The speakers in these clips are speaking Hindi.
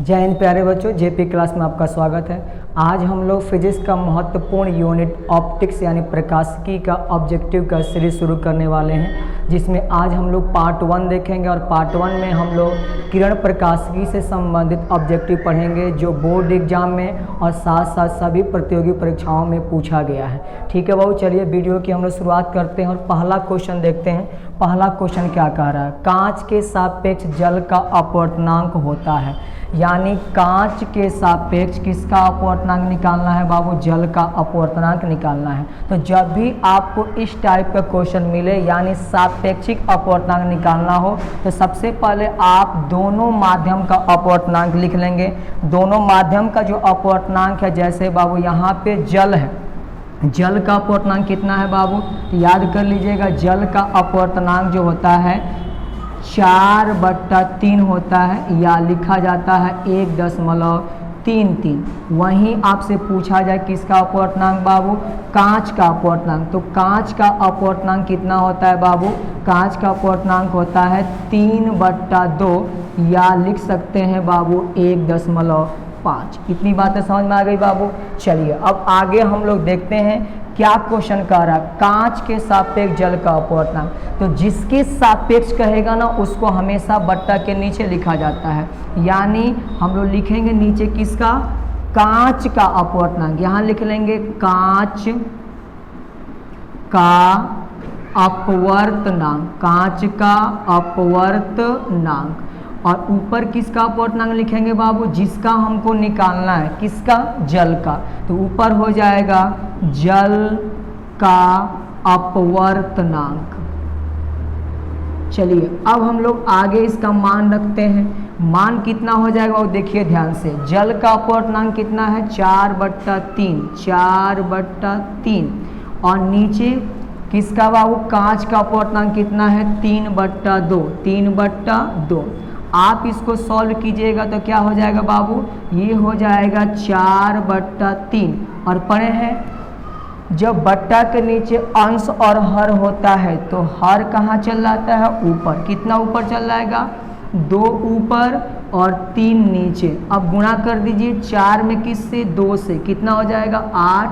जय हिंद प्यारे बच्चों, जेपी क्लास में आपका स्वागत है। आज हम लोग फिजिक्स का महत्वपूर्ण यूनिट ऑप्टिक्स यानी प्रकाशिकी का ऑब्जेक्टिव का सीरीज शुरू करने वाले हैं, जिसमें आज हम लोग पार्ट 1 देखेंगे और पार्ट 1 में हम लोग किरण प्रकाशिकी से संबंधित ऑब्जेक्टिव पढ़ेंगे जो बोर्ड एग्जाम में और साथ साथ सभी प्रतियोगी परीक्षाओं में पूछा गया है। ठीक है बाबू, चलिए वीडियो की हम लोग शुरुआत करते हैं और पहला क्वेश्चन देखते हैं। पहला क्वेश्चन क्या कह रहा है? कांच के सापेक्ष जल का अपवर्तनांक होता है, यानी कांच के सापेक्ष किसका अपवर्तनांक निकालना है बाबू? जल का अपवर्तनांक निकालना है। तो जब भी आपको इस टाइप का क्वेश्चन मिले यानी सापेक्षिक अपवर्तनांक निकालना हो तो सबसे पहले आप दोनों माध्यम का अपवर्तनांक लिख लेंगे। दोनों माध्यम का जो अपवर्तनांक है, जैसे बाबू यहाँ पे जल है, जल का अपवर्तनांक कितना है बाबू? तो याद कर लीजिएगा, जल का अपवर्तनांक जो होता है 4/3 होता है, या लिखा जाता है 1.33। वहीं आपसे पूछा जाए किसका अपवर्तनांक बाबू? कांच का अपवर्तनांक। तो कांच का अपवर्तनांक कितना होता है बाबू? कांच का अपवर्तनांक होता है 3/2, या लिख सकते हैं बाबू 1.5। इतनी बातें समझ में आ गई बाबू। चलिए अब आगे हम लोग देखते हैं क्या क्वेश्चन कर रहा है। कांच के सापेक्ष जल का अपवर्तनांक, तो जिसके सापेक्ष कहेगा ना उसको हमेशा बट्टा के नीचे लिखा जाता है, यानी हम लोग लिखेंगे नीचे किसका? कांच का अपवर्तनांक। यहाँ लिख लेंगे कांच का अपवर्तनांक, कांच का अपवर्तनांक। और ऊपर किसका अपवर्तनांक लिखेंगे बाबू? जिसका हमको निकालना है, किसका? जल का। तो ऊपर हो जाएगा जल का अपवर्तनांक। चलिए अब हम लोग आगे इसका मान रखते हैं। मान कितना हो जाएगा वो देखिए ध्यान से। जल का अपवर्तनांक कितना है? 4/3, 4/3। और नीचे किसका बाबू? कांच का अपवर्तनांक कितना है? 3/2, 3/2। आप इसको सॉल्व कीजिएगा तो क्या हो जाएगा बाबू? ये हो जाएगा 4/3। और पढ़े हैं जब बट्टा के नीचे अंश और हर होता है तो हर कहाँ चल जाता है? ऊपर। कितना ऊपर चल जाएगा? 2 ऊपर और 3 नीचे। अब गुणा कर दीजिए 4 में किससे? 2 से। कितना हो जाएगा? 8।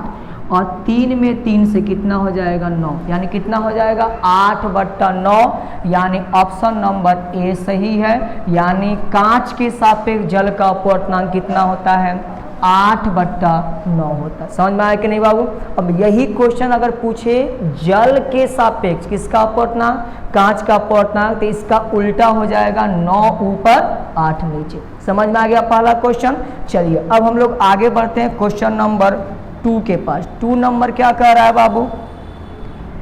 और 3 में 3 से कितना हो जाएगा? 9। यानी कितना हो जाएगा? 8/9। यानी ऑप्शन नंबर ए सही है। यानी कांच के सापेक्ष जल का अपवर्तनांक कितना होता है? 8/9 होता है। समझ में आया कि नहीं बाबू? अब यही क्वेश्चन अगर पूछे जल के सापेक्ष किसका अपवर्तनांक? कांच का अपवर्तनांक, तो इसका उल्टा हो जाएगा 9 ऊपर 8 नीचे। समझ में आ गया पहला क्वेश्चन। चलिए अब हम लोग आगे बढ़ते हैं क्वेश्चन नंबर 2 के पास। 2 नंबर क्या कह रहा है बाबू?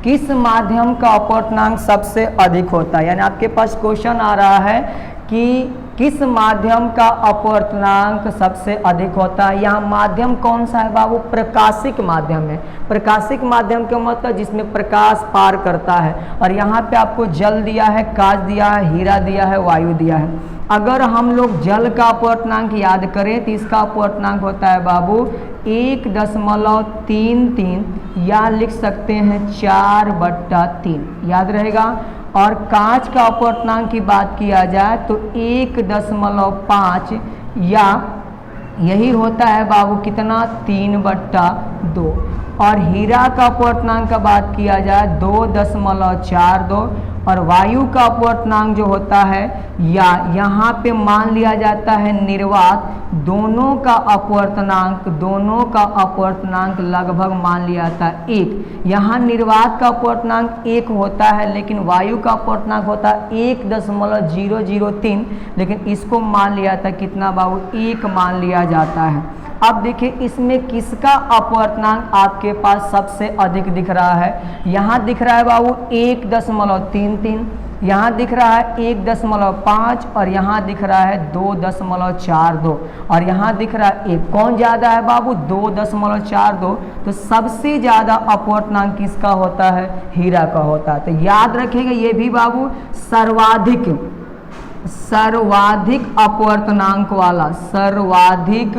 किस माध्यम का अपवर्तनांक सबसे अधिक होता है? यानी आपके पास क्वेश्चन आ रहा है कि किस माध्यम का अपवर्तनांक सबसे अधिक होता है। यहाँ माध्यम कौन सा है बाबू? प्रकाशिक माध्यम है। प्रकाशिक माध्यम का मतलब जिसमें प्रकाश पार करता है। और यहाँ पे आपको जल दिया है, कांच दिया है, हीरा दिया है, वायु दिया है। अगर हम लोग जल का अपवर्तनांक याद करें तो इसका अपवर्तनांक होता है बाबू 1.33, या लिख सकते हैं 4/3। याद रहेगा। और कांच का अपवर्तनांक की बात किया जाए तो 1.5, या यही होता है बाबू कितना? 3/2। और हीरा का अपवर्तनांक का बात किया जाए 2.42। और वायु का अपवर्तनांक जो होता है, या यहाँ पे मान लिया जाता है निर्वात, दोनों का अपवर्तनांक लगभग मान लिया जाता है 1। यहाँ निर्वात का अपवर्तनांक 1 होता है, लेकिन वायु का अपवर्तनांक होता है 1.003, लेकिन इसको मान लिया जाता है कितना बाबू? 1 मान लिया जाता है। अब देखिए इसमें किसका अपवर्तनांक आपके पास सबसे अधिक दिख रहा है? यहाँ दिख रहा है बाबू 1.33, यहाँ दिख रहा है 1.5, और यहाँ दिख रहा है 2.42, और यहाँ दिख रहा है 1। कौन ज़्यादा है बाबू? 2.42। तो सबसे ज़्यादा अपवर्तनांक किसका होता है? हीरा का होता है। तो याद रखिएगा ये भी बाबू सर्वाधिक अपवर्तनांक वाला, सर्वाधिक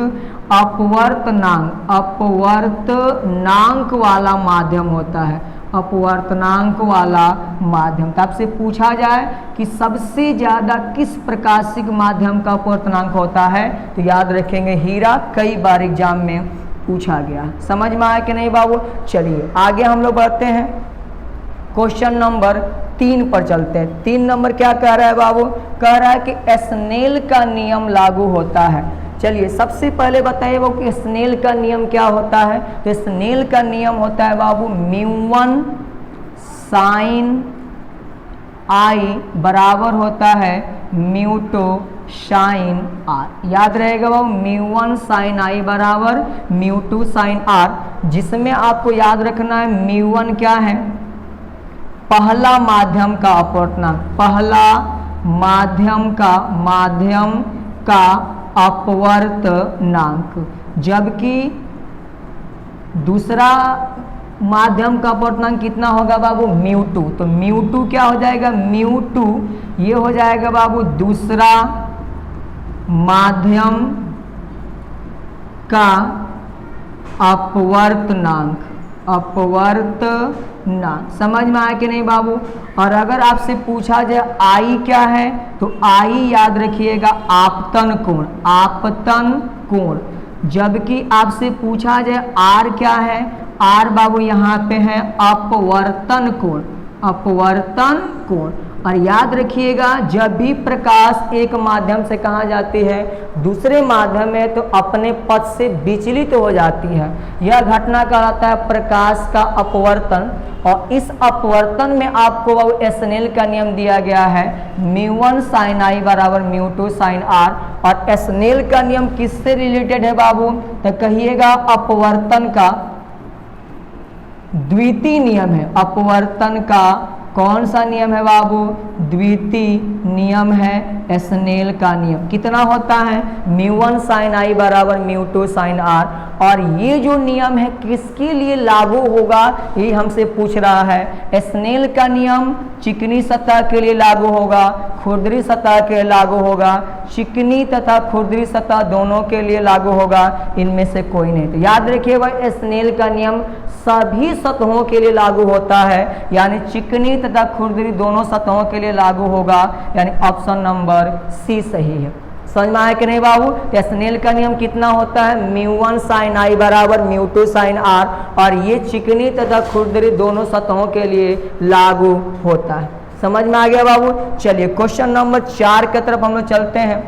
अपवर्तनांक वाला माध्यम होता है। अपवर्तनांक वाला माध्यम। तो आपसे पूछा जाए कि सबसे ज़्यादा किस प्रकाशिक माध्यम का अपवर्तनांक होता है, तो याद रखेंगे हीरा, कई बार एग्जाम में पूछा गया। समझ में आया कि नहीं बाबू? चलिए आगे हम लोग बढ़ते हैं, क्वेश्चन नंबर 3 पर चलते हैं। 3 नंबर क्या कह रहा है बाबू? कह रहा है कि स्नेल का नियम लागू होता है। चलिए सबसे पहले बताइए वो कि स्नेल का नियम क्या होता है। तो स्नेल का नियम होता है बाबू μ1 sin I बराबर होता है μ2 sin R। याद रहेगा बाबू μ1 sin I बराबर μ2 sin R, जिसमें आपको याद रखना है μ1 क्या है? पहला माध्यम का अपवर्तनांक, पहला माध्यम का अपवर्तनांक, जबकि दूसरा माध्यम का अपवर्तनांक कितना होगा बाबू? μ2। तो μ2 क्या हो जाएगा? μ2 ये हो जाएगा बाबू दूसरा माध्यम का अपवर्तनांक। समझ में आया कि नहीं बाबू? और अगर आपसे पूछा जाए आई क्या है, तो आई याद रखिएगा आपतन कोण। जबकि आपसे पूछा जाए आर क्या है, आर बाबू यहाँ पे है अपवर्तन कोण। और याद रखिएगा जब भी प्रकाश एक माध्यम से कहाँ जाती है, दूसरे माध्यम में, तो अपने पथ से विचलित हो जाती है। यह घटना कहलाता है प्रकाश का अपवर्तन। और इस अपवर्तन में आपको बाबू स्नेल का नियम दिया गया है μ1 sin I बराबर μ2 sin R। और स्नेल का नियम किससे रिलेटेड है बाबू? तो कहिएगा अपवर्तन का द्वितीय नियम है। अपवर्तन का कौन सा नियम है बाबू? द्वितीय नियम है स्नेल का नियम। कितना होता है? μ1 sin I बराबर μ2 sin R। और ये जो नियम है किसके लिए लागू होगा, ये हमसे पूछ रहा है। स्नेल का नियम चिकनी सतह के लिए लागू होगा, खुरदरी सतह के लिए लागू होगा, चिकनी तथा खुरदरी सतह दोनों के लिए लागू होगा, इनमें से कोई नहीं। तो याद रखिएगा स्नेल का नियम सभी सतहों के लिए लागू होता है, यानी चिकनी तथा खुरदरी दोनों सतहों के लिए लागू होगा, यानी ऑप्शन नंबर सी सही है। समझ में आया कि नहीं बाबू? स्नेल का नियम कितना होता है? μ1 sin I बराबर μ2 sin R। और ये चिकनी तथा खुरदरी दोनों सतहों के लिए लागू होता है। समझ में आ गया बाबू? चलिए क्वेश्चन नंबर 4 की तरफ हम लोग चलते हैं।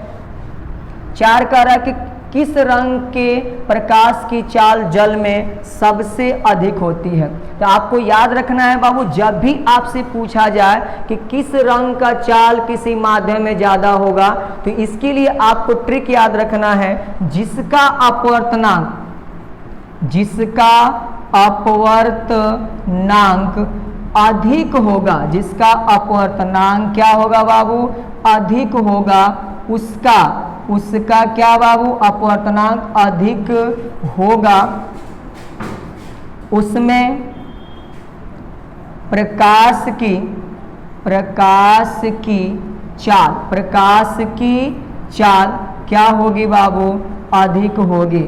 4 कह रहा है कि किस रंग के प्रकाश की चाल जल में सबसे अधिक होती है। तो आपको याद रखना है बाबू, जब भी आपसे पूछा जाए कि किस रंग का चाल किसी माध्यम में ज़्यादा होगा, तो इसके लिए आपको ट्रिक याद रखना है, जिसका अपवर्तनांक अधिक होगा, जिसका अपवर्तनांक क्या होगा बाबू? अधिक होगा, उसका क्या बाबू? अपवर्तनांक अधिक होगा, उसमें प्रकाश की चाल क्या होगी बाबू? अधिक होगी।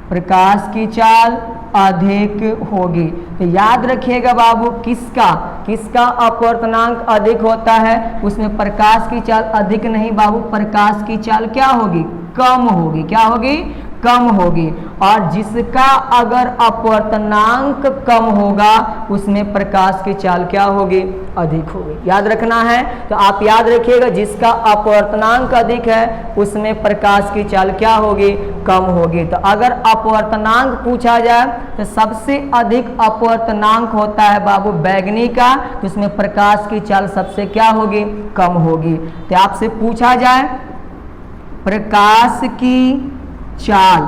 प्रकाश की चाल अधिक होगी। तो याद रखिएगा बाबू किसका अपवर्तनांक अधिक होता है, उसमें प्रकाश की चाल अधिक नहीं बाबू, प्रकाश की चाल क्या होगी? कम होगी। क्या होगी? कम होगी। और जिसका अगर अपवर्तनांक कम होगा, उसमें प्रकाश की चाल क्या होगी? अधिक होगी। याद रखना है। तो आप याद रखिएगा जिसका अपवर्तनांक अधिक है, उसमें प्रकाश की चाल क्या होगी? कम होगी। तो अगर अपवर्तनांक पूछा जाए तो सबसे अधिक अपवर्तनांक होता है बाबू बैगनी का, तो उसमें प्रकाश की चाल सबसे क्या होगी? कम होगी। तो आपसे पूछा जाए प्रकाश की चाल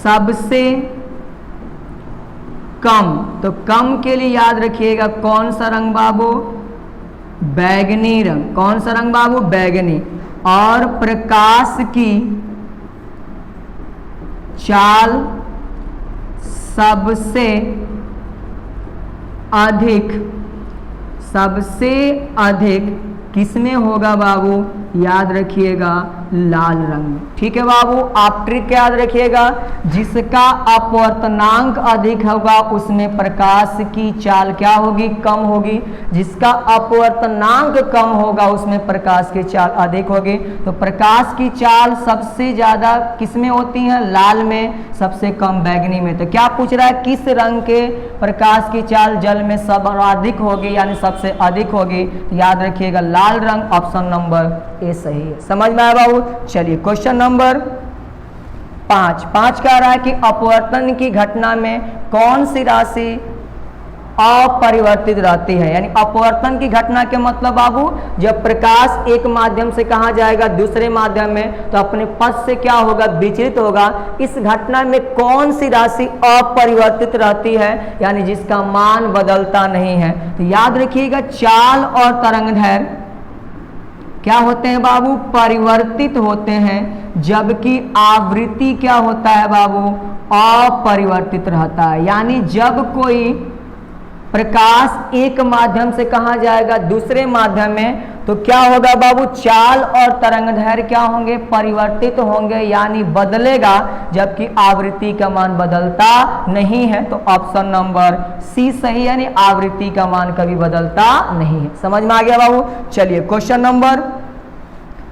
सबसे कम, तो कम के लिए याद रखिएगा कौन सा रंग बाबू? बैगनी रंग। कौन सा रंग बाबू? बैगनी। और प्रकाश की चाल सबसे अधिक किसमें होगा बाबू? याद रखिएगा लाल रंग। ठीक है बाबू, आप ट्रिक याद रखिएगा, जिसका अपवर्तनांक अधिक होगा उसमें प्रकाश की चाल क्या होगी, कम होगी। जिसका अपवर्तनांक कम होगा उसमें प्रकाश की चाल अधिक होगी। तो प्रकाश की चाल सबसे ज्यादा किसमें होती है, लाल में, सबसे कम बैगनी में। तो क्या पूछ रहा है, किस रंग के प्रकाश की चाल जल में सर्वाधिक होगी यानी सबसे अधिक होगी। तो याद रखिएगा लाल रंग, ऑप्शन नंबर ए सही है। समझ में आया बाबू। चलिए क्वेश्चन नंबर 5 कह रहा है कि अपवर्तन की घटना में कौन सी राशि अपरिवर्तित रहती है। यानी अपवर्तन की घटना के मतलब बाबू, जब प्रकाश एक माध्यम से कहा जाएगा दूसरे माध्यम में तो अपने पथ से क्या होगा, विचलित होगा। इस घटना में कौन सी राशि अपरिवर्तित रहती है, यानी जिसका मान बदलता नहीं है। तो याद रखिएगा चाल और तरंगदैर्घ्य क्या होते हैं बाबू, परिवर्तित होते हैं, जबकि आवृत्ति क्या होता है बाबू, अपरिवर्तित रहता है। यानी जब कोई प्रकाश एक माध्यम से कहा जाएगा दूसरे माध्यम में तो क्या होगा बाबू, चाल और तरंगदैर्घ्य क्या होंगे, परिवर्तित होंगे यानी बदलेगा, जबकि आवृत्ति का मान बदलता नहीं है। तो ऑप्शन नंबर सी सही, यानी आवृत्ति का मान कभी बदलता नहीं है। समझ में आ गया बाबू। चलिए क्वेश्चन नंबर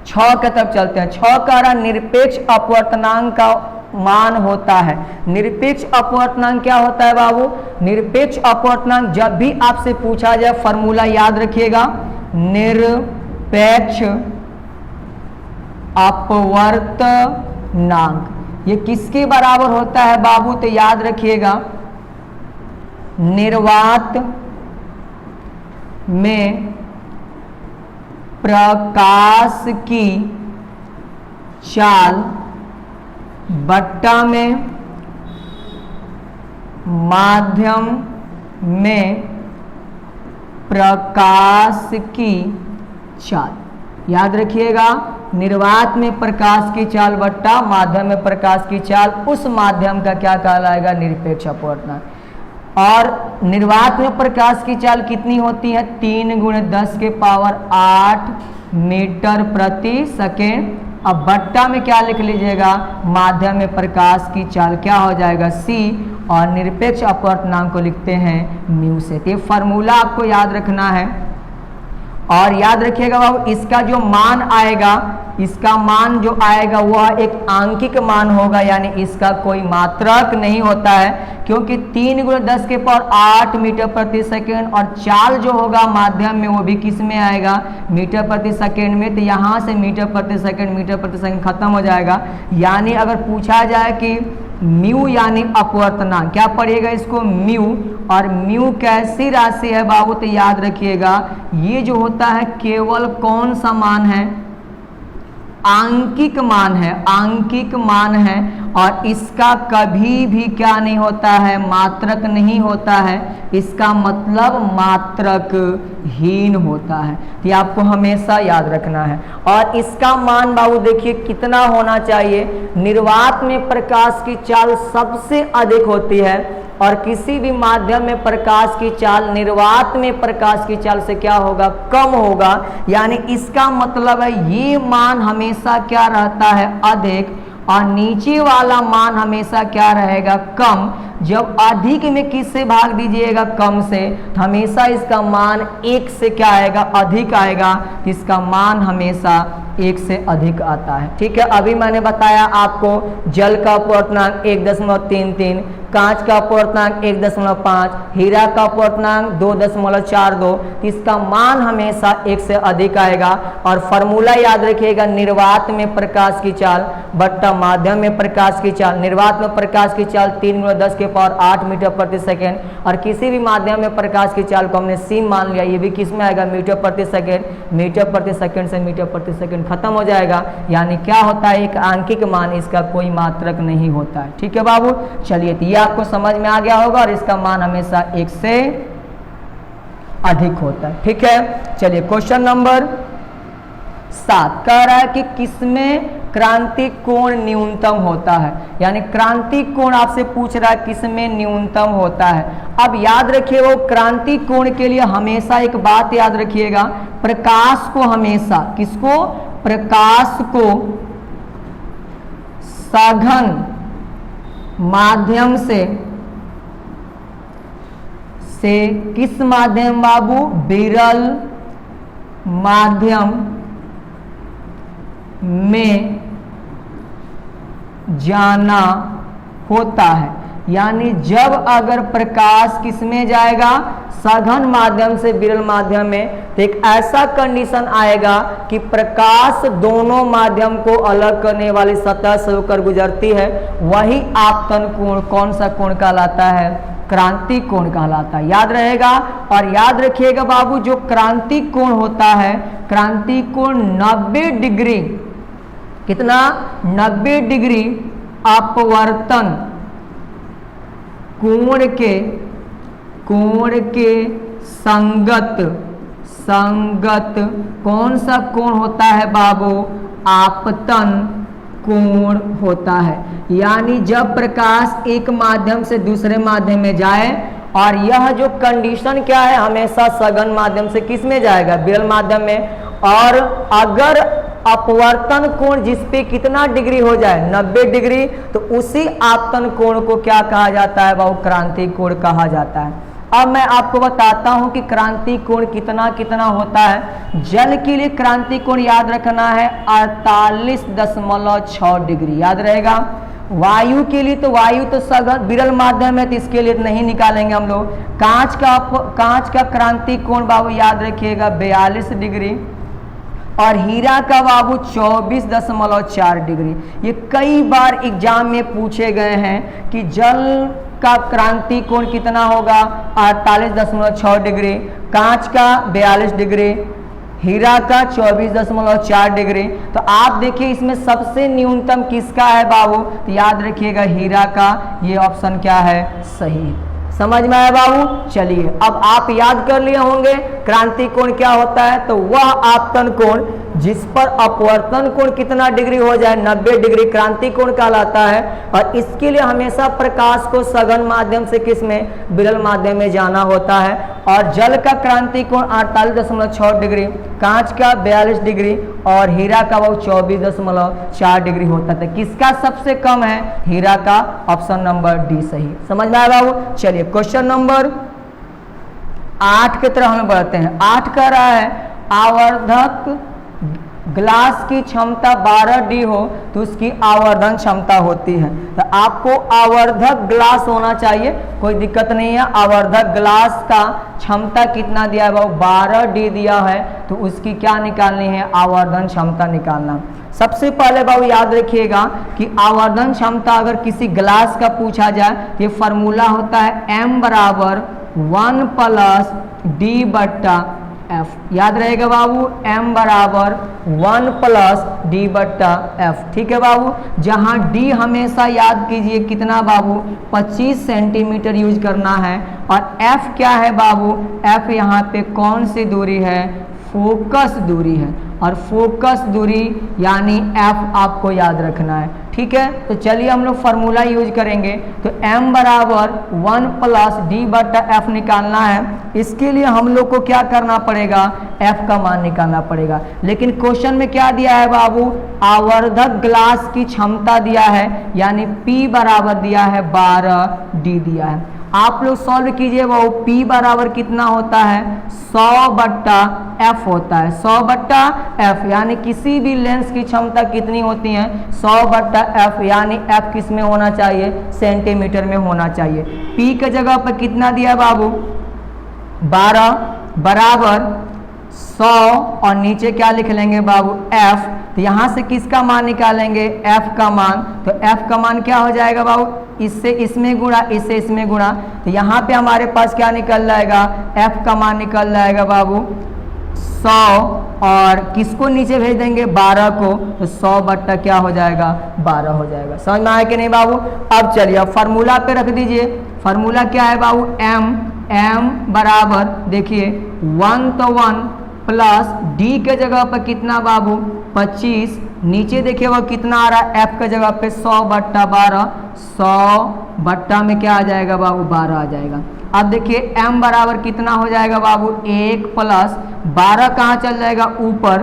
6 की तरफ चलते हैं। 6 का रहा निरपेक्ष अपवर्तनांक का मान होता है। निरपेक्ष अपवर्तनांक क्या होता है बाबू, निरपेक्ष अपवर्तनांक जब भी आपसे पूछा जाए फॉर्मूला याद रखिएगा, निरपेक्ष अपवर्तनांक ये किसके बराबर होता है बाबू, तो याद रखिएगा निर्वात में प्रकाश की चाल बट्टा में माध्यम में प्रकाश की चाल। याद रखिएगा निर्वात में प्रकाश की चाल बट्टा माध्यम में प्रकाश की चाल, उस माध्यम का क्या कहलाएगा, निरपेक्ष अपवर्तनांक। और निर्वात में प्रकाश की चाल कितनी होती है, 3 × 10⁸ मीटर प्रति सेकेंड। अब बट्टा में क्या लिख लीजिएगा, माध्यम में प्रकाश की चाल क्या हो जाएगा, सी, और निरपेक्ष अपवर्तनांक को लिखते हैं म्यू से। ये फार्मूला आपको याद रखना है। और याद रखिएगा बाबू इसका जो मान आएगा, इसका मान जो आएगा वह एक आंकिक मान होगा, यानी इसका कोई मात्रक नहीं होता है, क्योंकि 3 × 10⁸ मीटर प्रति सेकेंड, और चाल जो होगा माध्यम में वो भी किस में आएगा, मीटर प्रति सेकेंड में। तो यहाँ से मीटर प्रति सेकेंड खत्म हो जाएगा। यानी अगर पूछा जाए कि म्यू यानी अपवर्तनांक, क्या पढ़िएगा इसको, म्यू। और म्यू कैसी राशि है बाबू, तो याद रखिएगा ये जो होता है केवल कौन सा मान है, आंकिक मान है, आंकिक मान है, और इसका कभी भी क्या नहीं होता है, मात्रक नहीं होता है। इसका मतलब मात्रक हीन होता है। ये आपको हमेशा याद रखना है। और इसका मान बाबू देखिए कितना होना चाहिए, निर्वात में प्रकाश की चाल सबसे अधिक होती है, और किसी भी माध्यम में प्रकाश की चाल निर्वात में प्रकाश की चाल से क्या होगा, कम होगा। यानी इसका मतलब है ये मान हमेशा क्या रहता है, अधिक, और नीचे वाला मान हमेशा क्या रहेगा, कम। जब अधिक में किससे भाग दीजिएगा, कम से, तो हमेशा इसका मान 1 से क्या आएगा, अधिक आएगा। इसका मान हमेशा 1 से अधिक आता है। ठीक है, अभी मैंने बताया आपको जल का अपवर्तनांक 1.33, कांच का अपवर्तनांक 1.5, हीरा का अपवर्तनांक 2.42। इसका मान हमेशा 1 से अधिक आएगा। और फॉर्मूला याद रखिएगा, निर्वात में प्रकाश की चाल बट्टा माध्यम में प्रकाश की चाल। निर्वात में प्रकाश की चाल 3 × 10⁸ मीटर प्रति सेकेंड, और किसी भी माध्यम में प्रकाश की चाल को हमने सी मान लिया, ये भी किस में आएगा, मीटर प्रति सेकेंड। मीटर प्रति सेकेंड से मीटर प्रति सेकेंड खत्म हो जाएगा। यानी क्या होता है, एक आंकिक मान, इसका कोई मात्रक नहीं होता है। ठीक है बाबू, चलिए तो ये आपको समझ में आ गया होगा, और इसका मान हमेशा 1 से अधिक होता है। ठीक है, चलिए क्वेश्चन नंबर 7 कह रहा है कि किसमें क्रांतिक कोण न्यूनतम होता है। यानी क्रांतिक कोण आपसे पूछ रहा है किसमें न्यूनतम होता है। अब याद रखिए वो क्रांतिक कोण के लिए हमेशा एक बात याद रखिएगा, प्रकाश को हमेशा, किसको, प्रकाश को सघन माध्यम से किस माध्यम बाबू, विरल माध्यम में जाना होता है। यानी जब अगर प्रकाश किस में जाएगा, सघन माध्यम से विरल माध्यम में, तो एक ऐसा कंडीशन आएगा कि प्रकाश दोनों माध्यम को अलग करने वाली सतह से होकर गुजरती है, वही आपतन कोण कौन सा कोण कहलाता है, क्रांति कोण कहलाता है। याद रहेगा। और याद रखिएगा बाबू, जो क्रांति कोण होता है, क्रांति कोण 90 डिग्री, कितना, 90 डिग्री अपवर्तन कोण के संगत कौन सा कोण होता है बाबू, आपतन कोण होता है। यानी जब प्रकाश एक माध्यम से दूसरे माध्यम में जाए, और यह जो कंडीशन क्या है, हमेशा सघन माध्यम से किस में जाएगा, विरल माध्यम में। और अगर अपवर्तन कोण जिस पे कितना डिग्री हो जाए, 90 डिग्री, तो उसी आपतन कोण को क्या कहा जाता है बाबू, क्रांति कोण कहा जाता है। अब मैं आपको बताता हूं कि क्रांति कोण कितना कितना होता है। जल के लिए क्रांति कोण याद रखना है 48.6 डिग्री, याद रहेगा। वायु के लिए, तो वायु तो सघन विरल माध्यम है, तो इसके लिए नहीं निकालेंगे हम लोग। कांच का क्रांति कोण बाबू याद रखिएगा 42 डिग्री, और हीरा का बाबू 24.4 डिग्री। ये कई बार एग्जाम में पूछे गए हैं कि जल का क्रांति कोण कितना होगा, 48.6 डिग्री, कांच का 42 डिग्री, हीरा का 24.4 डिग्री। तो आप देखिए इसमें सबसे न्यूनतम किसका है बाबू, तो याद रखिएगा हीरा का, ये ऑप्शन क्या है, सही है। समझ में आया बाबू। चलिए अब आप याद कर लिए होंगे क्रांति कोण क्या होता है, तो वह आपतन कोण जिस पर अपवर्तन कोण कितना डिग्री हो जाए, 90 डिग्री, क्रांति कोण कहलाता है। और इसके लिए हमेशा प्रकाश को सघन माध्यम से किस में, विरल माध्यम में जाना होता है। और जल का क्रांति कोण 48.6 डिग्री, कांच का 42 डिग्री, और हीरा का वो 24.4 डिग्री होता था। किसका सबसे कम है, हीरा का, ऑप्शन नंबर डी सही। समझ में आया बाबू। चलिए क्वेश्चन नंबर 8 की तरफ हम बढ़ते हैं। 8 कह रहा है आवर्धक ग्लास की क्षमता 12D हो तो उसकी आवर्धन क्षमता होती है। तो आपको आवर्धक ग्लास होना चाहिए, कोई दिक्कत नहीं है। आवर्धक ग्लास का क्षमता कितना दिया है, वो 12D दिया है, तो उसकी क्या निकालनी है, आवर्धन क्षमता निकालना। सबसे पहले बाबू याद रखिएगा कि आवर्धन क्षमता अगर किसी ग्लास का पूछा जाए तो ये फार्मूला होता है m बराबर 1 प्लस डी बट्टा एफ। याद रहेगा बाबू, m बराबर 1 प्लस डी बट्टा एफ। ठीक है बाबू, जहां d हमेशा याद कीजिए कितना बाबू, 25 सेंटीमीटर यूज करना है। और f क्या है बाबू, f यहाँ पे कौन सी दूरी है, फोकस दूरी है। और फोकस दूरी यानी f आपको याद रखना है। ठीक है, तो चलिए हम लोग फार्मूला यूज करेंगे। तो m बराबर 1 प्लस डी बट्टा एफ निकालना है। इसके लिए हम लोग को क्या करना पड़ेगा, f का मान निकालना पड़ेगा। लेकिन क्वेश्चन में क्या दिया है बाबू, आवर्धक ग्लास की क्षमता दिया है, यानी P बराबर दिया है 12D दिया है। आप लोग सॉल्व कीजिए, वो P बराबर कितना होता है, 100 बट्टा F होता है। 100 बट्टा F यानी किसी भी लेंस की क्षमता कितनी होती है, 100 बट्टा F, यानी F किस में होना चाहिए, सेंटीमीटर में होना चाहिए। P के जगह पर कितना दिया बाबू, 12 बराबर 100, और नीचे क्या लिख लेंगे बाबू, F। तो यहाँ से किसका मान निकालेंगे, F का मान। तो F का मान क्या हो जाएगा बाबू, इससे इसमें गुणा, इससे इसमें गुणा। तो यहाँ पे हमारे पास क्या निकल जाएगा, F का मान निकल जाएगा बाबू 100, और किसको नीचे भेज देंगे, 12 को। तो 100 बट्टा क्या हो जाएगा, 12 हो जाएगा। समझ में आया कि नहीं बाबू। अब चलिए अब फार्मूला पे रख दीजिए। फार्मूला क्या है बाबू, m बराबर देखिए 1 तो 1 प्लस d के जगह पर कितना बाबू, 25, नीचे देखिए वो कितना आ रहा है, f के जगह पे 100 बट्टा 12, 100 बट्टा में क्या आ जाएगा बाबू, 12 आ जाएगा। अब देखिए m बराबर कितना हो जाएगा बाबू, 1 प्लस 12 कहाँ चल जाएगा, ऊपर,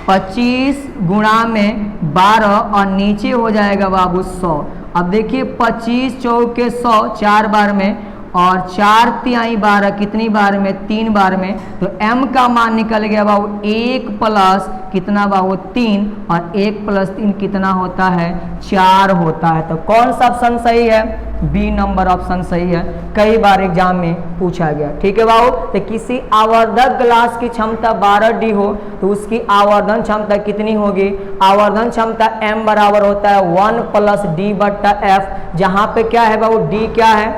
25 गुणा में 12 और नीचे हो जाएगा बाबू 100। अब देखिए 25 चौके 100 4 बार में और 4 तिहाई 12 कितनी बार में 3 बार में, तो m का मान निकल गया बाबू 1 प्लस कितना बाबू 3 और 1 प्लस 3 कितना होता है 4 होता है। तो कौन सा ऑप्शन सही है? बी नंबर ऑप्शन सही है, कई बार एग्जाम में पूछा गया। ठीक है बाबू, तो किसी आवर्धक ग्लास की क्षमता 12D हो तो उसकी आवर्धन क्षमता कितनी होगी? आवर्धन क्षमता m बराबर होता है 1 प्लस d बट्टा f। जहां पे क्या है बाबू d क्या है?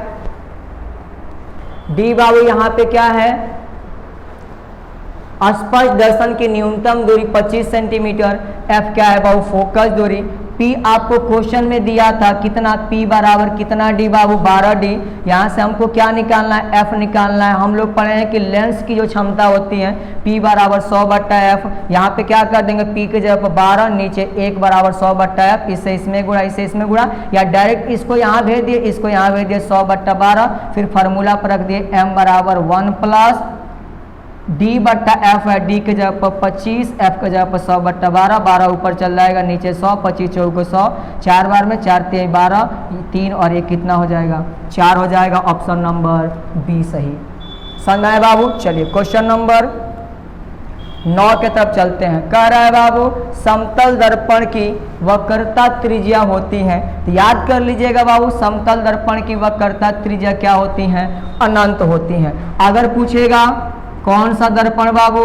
d बाबू यहाँ पे क्या है? स्पर्श दर्शन की न्यूनतम दूरी 25 सेंटीमीटर। f क्या है बाबू? फोकस दूरी। p आपको क्वेश्चन में दिया था कितना? p बराबर कितना d बाबू? 12D। यहाँ से हमको क्या निकालना है? f निकालना है। हम लोग पढ़े हैं कि लेंस की जो क्षमता होती है p बराबर 100 बट्टा f। यहाँ पे क्या कर देंगे? p के जगह पर 12 नीचे 1 बराबर 100 बट्टा f। इससे इसमें गुणा, इससे इसमें गुणा, या डायरेक्ट इसको यहाँ भेज दिए, इसको यहाँ भेज दिए 100 बट्टा 12। फिर फार्मूला पर रख दिए m बराबर 1 प्लस d बट्टा f है। d के जगह पर 25, f के जगह पर 100 बट्टा 12, 12 ऊपर चल जाएगा नीचे 100, 25 चौको 100, 4 बार में 4 तिहाई 12, 3 और 1 कितना हो जाएगा? 4 हो जाएगा। ऑप्शन नंबर बी सही। समझ आए बाबू? चलिए क्वेश्चन नंबर 9 के तरफ चलते हैं। कह रहा है बाबू समतल दर्पण की वक्रता त्रिज्या होती है, तो याद कर लीजिएगा बाबू समतल दर्पण की वक्रता त्रिज्या क्या होती है? अनंत होती है। अगर पूछेगा कौन सा दर्पण बाबू?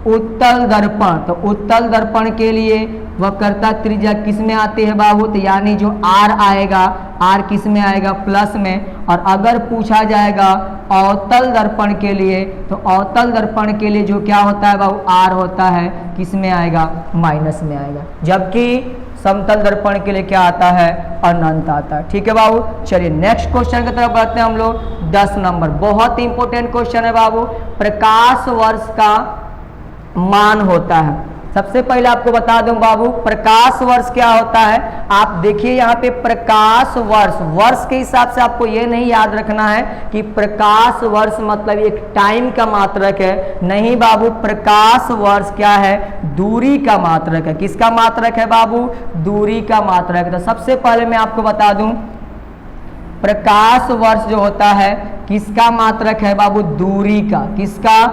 उत्तल दर्पण, तो उत्तल दर्पण के लिए वक्रता त्रिज्या किस में आती है बाबू? तो यानी जो r आएगा, r किस में आएगा? प्लस में। और अगर पूछा जाएगा अवतल दर्पण के लिए, तो अवतल दर्पण के लिए जो क्या होता है बाबू? r होता है किस में आएगा? माइनस में आएगा। जबकि समतल दर्पण के लिए क्या आता है? अनंत आता है। ठीक है बाबू, चलिए नेक्स्ट क्वेश्चन की तरफ बढ़ते हैं हम लोग। 10 नंबर बहुत इंपॉर्टेंट क्वेश्चन है बाबू। प्रकाश वर्ष का मान होता है। सबसे पहले आपको बता दूं बाबू प्रकाश वर्ष क्या होता है। आप देखिए यहाँ पे प्रकाश वर्ष, वर्ष के हिसाब से आपको ये नहीं याद रखना है कि प्रकाश वर्ष मतलब एक टाइम का मात्रक है। नहीं बाबू, प्रकाश वर्ष क्या है? दूरी का मात्रक है। किसका मात्रक है बाबू? दूरी का मात्रक है। तो सबसे पहले मैं आपको बता दूं प्रकाश वर्ष जो होता है किसका मात्रक है बाबू? दूरी का। किसका?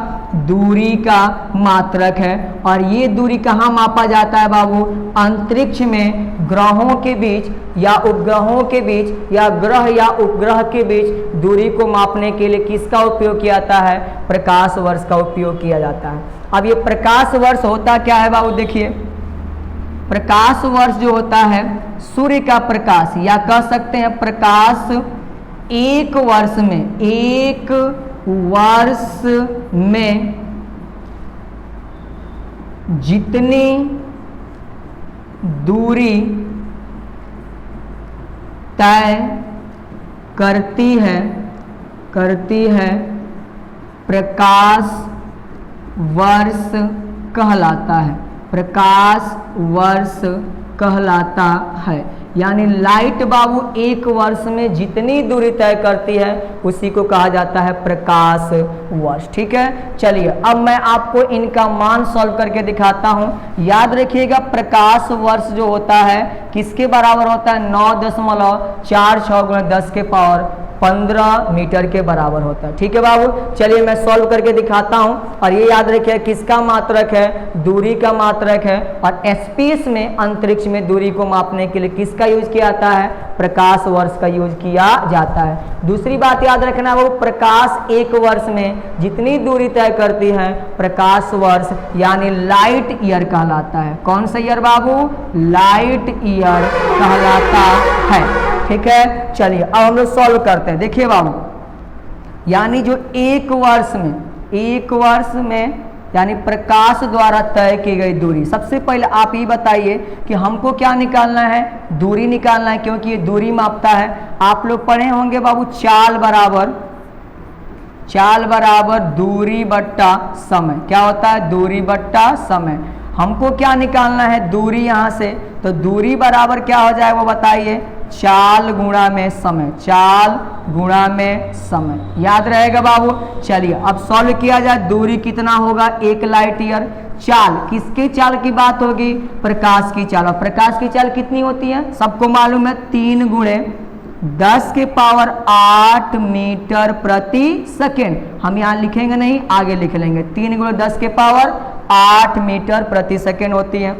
दूरी का मात्रक है। और ये दूरी कहाँ मापा जाता है बाबू? अंतरिक्ष में ग्रहों के बीच या उपग्रहों के बीच या ग्रह या उपग्रह के बीच दूरी को मापने के लिए किसका उपयोग किया जाता है? प्रकाश वर्ष का उपयोग किया जाता है। अब ये प्रकाश वर्ष होता क्या है बाबू? देखिए प्रकाश वर्ष जो होता है सूर्य का प्रकाश, या कह सकते हैं प्रकाश एक वर्ष में, एक वर्ष में जितनी दूरी तय करती है प्रकाश वर्ष कहलाता है। प्रकाश वर्ष कहलाता है। यानी लाइट बाबू एक वर्ष में जितनी दूरी तय करती है उसी को कहा जाता है प्रकाश वर्ष। ठीक है, चलिए अब मैं आपको इनका मान सॉल्व करके दिखाता हूं। याद रखिएगा प्रकाश वर्ष जो होता है किसके बराबर होता है? 9.46 10 के पावर 15 मीटर के बराबर होता है। ठीक है बाबू, चलिए मैं सॉल्व करके दिखाता हूं। और ये याद रखिए किसका मात्रक है? दूरी का मात्रक है। और स्पेस में अंतरिक्ष में दूरी को मापने के लिए किसका यूज किया जाता है? प्रकाश वर्ष का यूज किया जाता है। दूसरी बात याद रखना वो प्रकाश एक वर्ष में जितनी दूरी तय करती है प्रकाश वर्ष यानी लाइट ईयर कहलाता है। कौन सा ईयर बाबू? लाइट ईयर कहलाता है। ठीक है, चलिए अब हम लोग सॉल्व करते हैं। देखिए बाबू, यानी जो एक वर्ष में यानी प्रकाश द्वारा तय की गई दूरी, सबसे पहले आप ये बताइए कि हमको क्या निकालना है? दूरी निकालना है, क्योंकि ये दूरी मापता है। आप लोग पढ़े होंगे बाबू चाल बराबर दूरी बट्टा समय। क्या होता है? दूरी बट्टा समय। हमको क्या निकालना है? दूरी। यहाँ से तो दूरी बराबर क्या हो जाए वो बताइए? चाल गुणा में समय, चाल गुणा में समय, याद रहेगा बाबू। चलिए अब सॉल्व किया जाए। दूरी कितना होगा 1 लाइट ईयर। चाल, किसकी चाल की बात होगी, प्रकाश की चाल। और प्रकाश की चाल कितनी होती है, सबको मालूम है 3 गुणे 10 के पावर 8 मीटर प्रति सेकेंड। हम यहाँ लिखेंगे नहीं, आगे लिख लेंगे। 3 गुणे 10 के पावर 8 मीटर प्रति सेकेंड होती है।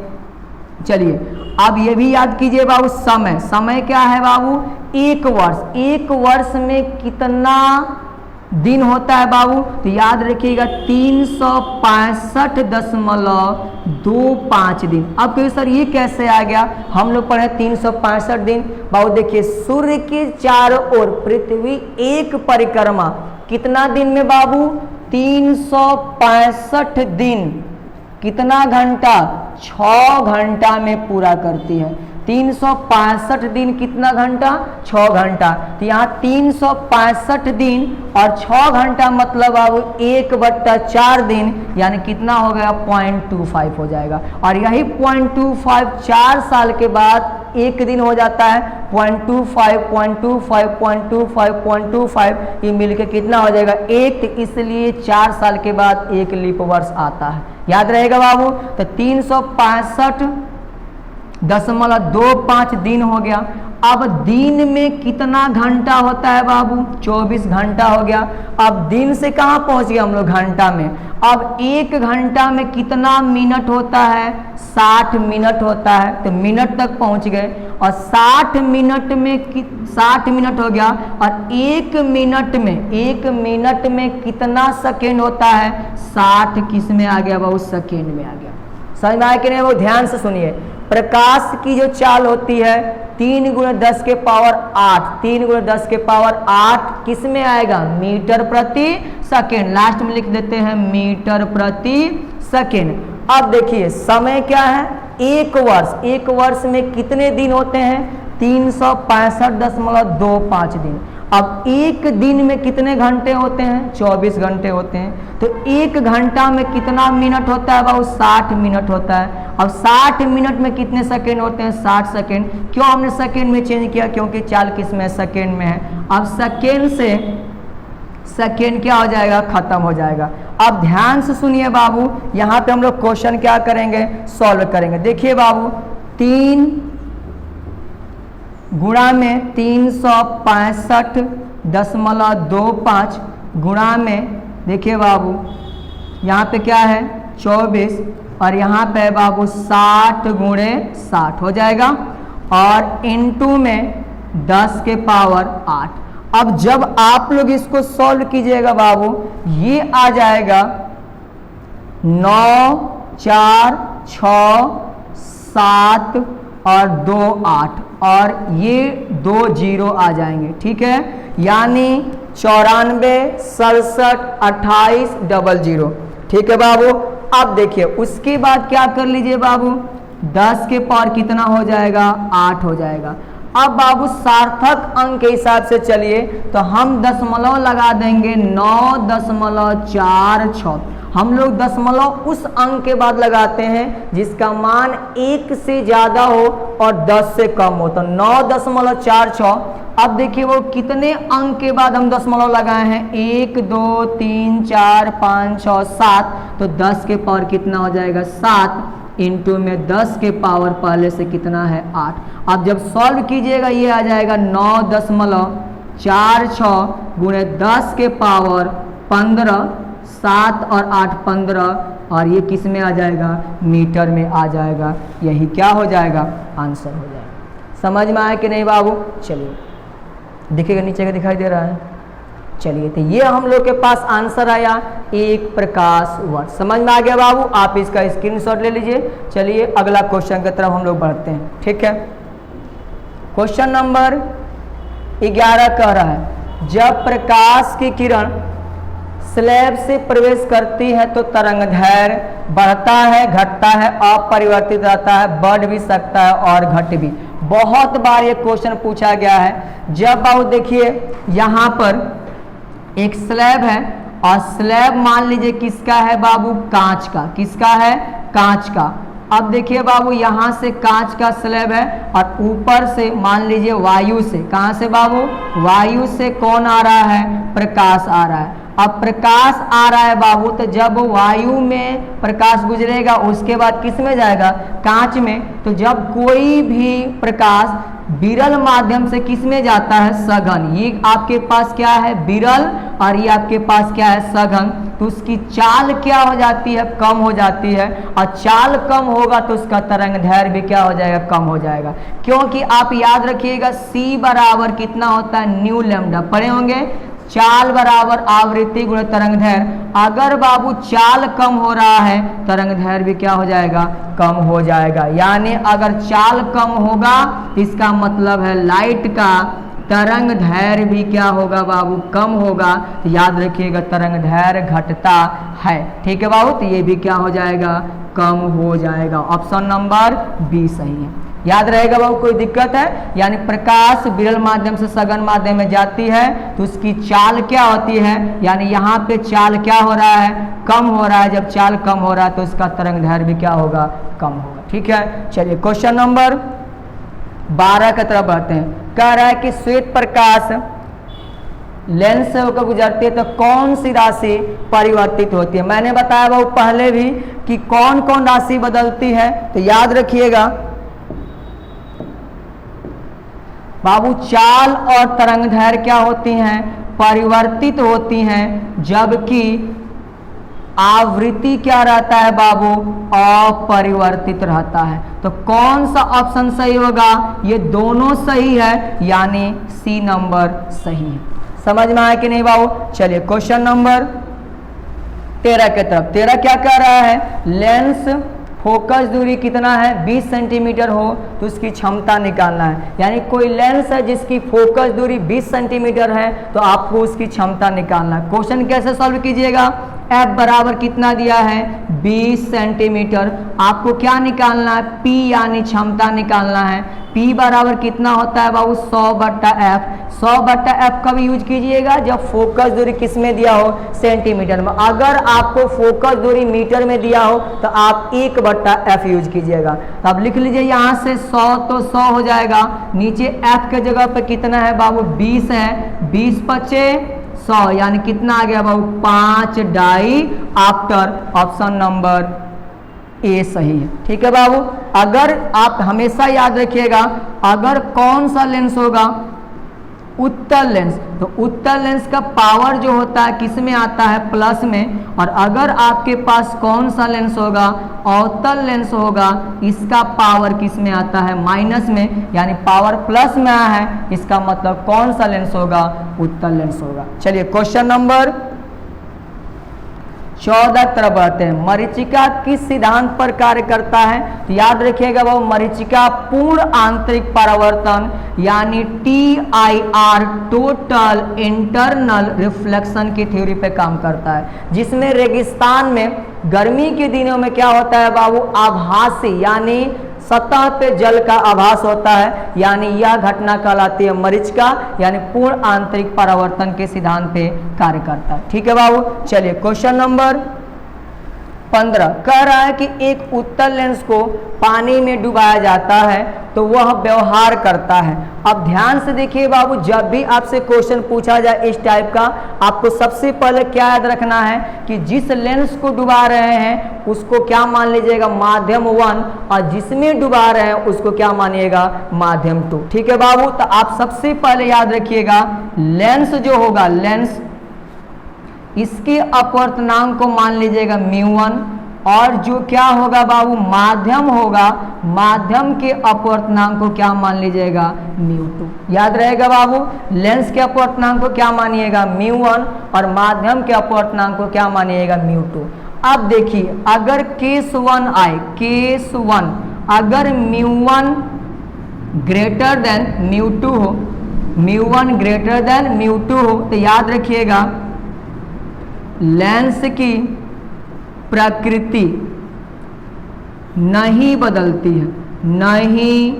चलिए अब ये भी याद कीजिए बाबू, समय, समय क्या है बाबू 1 वर्ष। 1 वर्ष में कितना दिन होता है बाबू, तो याद रखिएगा 365.25 दिन। अब कहिए सर ये कैसे आ गया, हम लोग पढ़े 365 दिन। बाबू देखिए सूर्य के चारों ओर पृथ्वी एक परिक्रमा कितना दिन में बाबू 365 दिन, कितना घंटा 6 घंटा में पूरा करती है। 365 दिन कितना घंटा 6 घंटा। तो यहाँ 365 दिन और 6 घंटा मतलब अब 1/4 दिन, यानी कितना हो गया 0.25 हो जाएगा। और यही 0.25 4 साल के बाद एक दिन हो जाता है 0.25 0.25 0.25 0.25, ये मिलके कितना हो जाएगा 1। तो इसलिए 4 साल के बाद एक लीप वर्ष आता है, याद रहेगा बाबू। तो 365.25 दिन हो गया। अब दिन में कितना घंटा होता है बाबू 24 घंटा हो गया। अब दिन से कहाँ पहुंच गए हम लोग घंटा में। अब 1 घंटा में कितना मिनट होता है 60 मिनट होता है, तो मिनट तक पहुंच गए। और 60 मिनट में 60 मिनट हो गया। और 1 मिनट में कितना सेकेंड होता है 60 किस में आ गया बाबू सेकेंड में आ गया। समझ में आया कि नहीं वो, ध्यान से सुनिए। प्रकाश की जो चाल होती है 3 गुणे 10 के पावर 8, 3 गुणे 10 के पावर 8 किस में आएगा मीटर प्रति सेकेंड। लास्ट में लिख देते हैं मीटर प्रति सेकेंड। अब देखिए समय क्या है 1 वर्ष। 1 वर्ष में कितने दिन होते हैं 365.25 दिन। अब 1 दिन में कितने घंटे होते हैं 24 घंटे होते हैं। तो 1 घंटा में कितना मिनट होता है बाबू 60 मिनट होता है। अब 60 मिनट में कितने सेकेंड होते हैं 60 सेकेंड। क्यों हमने सेकेंड में चेंज किया, क्योंकि चाल किस में सेकेंड में है। अब सेकेंड से सेकेंड क्या हो जाएगा खत्म हो जाएगा। अब ध्यान से सुनिए बाबू, यहाँ पे हम लोग क्वेश्चन क्या करेंगे सॉल्व करेंगे। देखिए बाबू 3 गुणा में 365.25 गुणा में देखिए बाबू यहाँ पे क्या है 24 और यहाँ पे बाबू 60 गुणे 60 हो जाएगा। और इनटू में 10 के पावर 8। अब जब आप लोग इसको सॉल्व कीजिएगा बाबू ये आ जाएगा 9 4 6 7 और 2 8 और ये 2 0 आ जाएंगे, ठीक है। यानी 94 67 28 00, ठीक है बाबू। अब देखिए उसके बाद क्या कर लीजिए बाबू 10 के पावर कितना हो जाएगा 8 हो जाएगा। अब बाबू सार्थक अंक के हिसाब से चलिए तो हम दशमलव लगा देंगे 9.46। हम लोग दशमलव उस अंक के बाद लगाते हैं जिसका मान 1 से ज्यादा हो और 10 से कम हो, तो 9.46। अब देखिए वो कितने अंक के बाद हम दशमलव लगाए हैं 1 2 3 4 5 6 7, तो 10 के पावर कितना हो जाएगा 7 इंटू में 10 के पावर पहले से कितना है 8। अब जब सॉल्व कीजिएगा ये आ जाएगा 9.46 गुणे 10 के पावर 15, 7 और 8 15 और ये किस में आ जाएगा मीटर में आ जाएगा। यही क्या हो जाएगा आंसर हो जाएगा। समझ में आया कि नहीं बाबू। चलिए देखिएगा नीचे का दिखाई दे रहा है। चलिए तो ये हम लोग के पास आंसर आया एक प्रकाश वर्ष। समझ में आ गया बाबू, आप इसका स्क्रीनशॉट ले लीजिए। चलिए अगला क्वेश्चन की तरफ हम लोग बढ़ते हैं, ठीक है। क्वेश्चन नंबर 11 कह रहा है जब प्रकाश की किरण स्लैब से प्रवेश करती है तो तरंगदैर्घ्य बढ़ता है घटता है अपरिवर्तित रहता है, बढ़ भी सकता है और घट भी। बहुत बार ये क्वेश्चन पूछा गया है। जब बाबू देखिए यहाँ पर एक स्लैब है और स्लैब मान लीजिए किसका है बाबू कांच का, किसका है कांच का। अब देखिए बाबू यहाँ से कांच का स्लैब है और ऊपर से मान लीजिए वायु से, कहाँ से बाबू, वायु से कौन आ रहा है, प्रकाश आ रहा है। अब प्रकाश आ रहा है बाबू, तो जब वायु में प्रकाश गुजरेगा उसके बाद किस में जाएगा, कांच में। तो जब कोई भी प्रकाश विरल माध्यम से किस में जाता है, सघन, ये आपके पास क्या है विरल और ये आपके पास क्या है सघन, तो उसकी चाल क्या हो जाती है, कम हो जाती है। और चाल कम होगा तो उसका तरंग दैर्घ्य भी क्या हो जाएगा, कम हो जाएगा। क्योंकि आप याद रखिएगा C बराबर कितना होता है, न्यू लैम्डा, पढ़े होंगे, चाल बराबर आवृत्ति गुणा तरंग दैर्घ्य। अगर बाबू चाल कम हो रहा है तरंग दैर्घ्य भी क्या हो जाएगा, कम हो जाएगा। यानी अगर चाल कम होगा इसका मतलब है लाइट का तरंग दैर्घ्य भी क्या होगा बाबू, कम होगा। तो याद रखिएगा तरंग दैर्घ्य घटता है, ठीक है बाबू, तो ये भी क्या हो जाएगा, कम हो जाएगा। ऑप्शन नंबर बी सही है, याद रहेगा बाबू, कोई दिक्कत है। यानी प्रकाश विरल माध्यम से सघन माध्यम में जाती है तो उसकी चाल क्या होती है, यानी यहाँ पे चाल क्या हो रहा है, कम हो रहा है। जब चाल कम हो रहा है तो उसका तरंग दैर्घ्य भी क्या होगा, कम होगा, ठीक है। चलिए क्वेश्चन नंबर 12 की तरफ बढ़ते हैं। कह रहा है कि श्वेत प्रकाश लेंस से होकर गुजरती है तो कौन सी राशि परिवर्तित होती है। मैंने बताया बाबू पहले भी कि कौन कौन राशि बदलती है, तो याद रखिएगा बाबू चाल और तरंग दैर्घ्य क्या होती हैं, परिवर्तित होती हैं, जबकि आवृत्ति क्या रहता है बाबू, अपरिवर्तित रहता है। तो कौन सा ऑप्शन सही होगा, ये दोनों सही है, यानी सी नंबर सही है। समझ में आया कि नहीं बाबू। चलिए क्वेश्चन नंबर 13 की तरफ। 13 क्या कह रहा है, लेंस फोकस दूरी कितना है, 20 सेंटीमीटर हो तो उसकी क्षमता निकालना है। यानी कोई लेंस है जिसकी फोकस दूरी 20 सेंटीमीटर है तो आपको उसकी क्षमता निकालना है। क्वेश्चन कैसे सॉल्व कीजिएगा, F बराबर कितना दिया है, 20 सेंटीमीटर। आपको क्या निकालना है, P यानी क्षमता निकालना है। P बराबर कितना होता है बाबू, 100/F। 100/F कब यूज कीजिएगा, जब फोकस दूरी किस में दिया हो, सेंटीमीटर में। अगर आपको फोकस दूरी मीटर में दिया हो तो आप 1/F यूज कीजिएगा। तो अब लिख लीजिए यहाँ से 100 तो 100 हो जाएगा, नीचे F के जगह पे कितना है बाबू, 20 है, 20 × 5 100, यानी कितना आ गया बाबू, 5 डाई आफ्टर। ऑप्शन नंबर ए सही है, ठीक है बाबू। अगर आप हमेशा याद रखिएगा, अगर कौन सा लेंस होगा, उत्तल लेंस, तो उत्तल लेंस का पावर जो होता है किस में आता है, प्लस में। और अगर आपके पास कौन सा लेंस होगा, अवतल लेंस होगा, इसका पावर किस में आता है, माइनस में। यानी पावर प्लस में आया है, इसका मतलब कौन सा लेंस होगा, उत्तल लेंस होगा। चलिए क्वेश्चन नंबर 14 तरफ बढ़ते हैं। मरीचिका किस सिद्धांत पर कार्य करता है, तो याद रखिएगा वो मरीचिका पूर्ण आंतरिक परावर्तन यानी TIR, टोटल इंटरनल रिफ्लेक्शन की थ्योरी पे काम करता है, जिसमें रेगिस्तान में गर्मी के दिनों में क्या होता है बाबू, आभासी यानी सतह पे जल का आभास होता है। यानी यह घटना कहलाती है मरीचिका, यानी पूर्ण आंतरिक परावर्तन के सिद्धांत पे कार्य करता है, ठीक है बाबू। चलिए क्वेश्चन नंबर 15 कह रहा है कि एक उत्तल लेंस को पानी में डुबाया जाता है तो वह व्यवहार करता है। अब ध्यान से देखिए बाबू, जब भी आपसे क्वेश्चन पूछा जाए इस टाइप का, आपको सबसे पहले क्या याद रखना है कि जिस लेंस को डुबा रहे हैं उसको क्या मान लीजिएगा, माध्यम 1, और जिसमें डुबा रहे हैं उसको क्या मानिएगा, माध्यम 2, ठीक है बाबू। तो आप सबसे पहले याद रखिएगा लेंस जो होगा, लेंस इसके अपवर्तनांक को मान लीजिएगा μ1, और जो क्या होगा बाबू, माध्यम होगा, माध्यम के अपवर्तनांक को क्या मान लीजिएगा, μ2। याद रहेगा बाबू, लेंस के अपवर्तनांक को क्या मानिएगा, μ1, और माध्यम के अपवर्तनांक को क्या मानिएगा, μ2। अब देखिए अगर केस 1 आए, केस 1 अगर μ1 ग्रेटर देन μ2 हो, μ1 ग्रेटर देन μ2 हो, तो याद रखिएगा लेंस की प्रकृति नहीं बदलती है, नहीं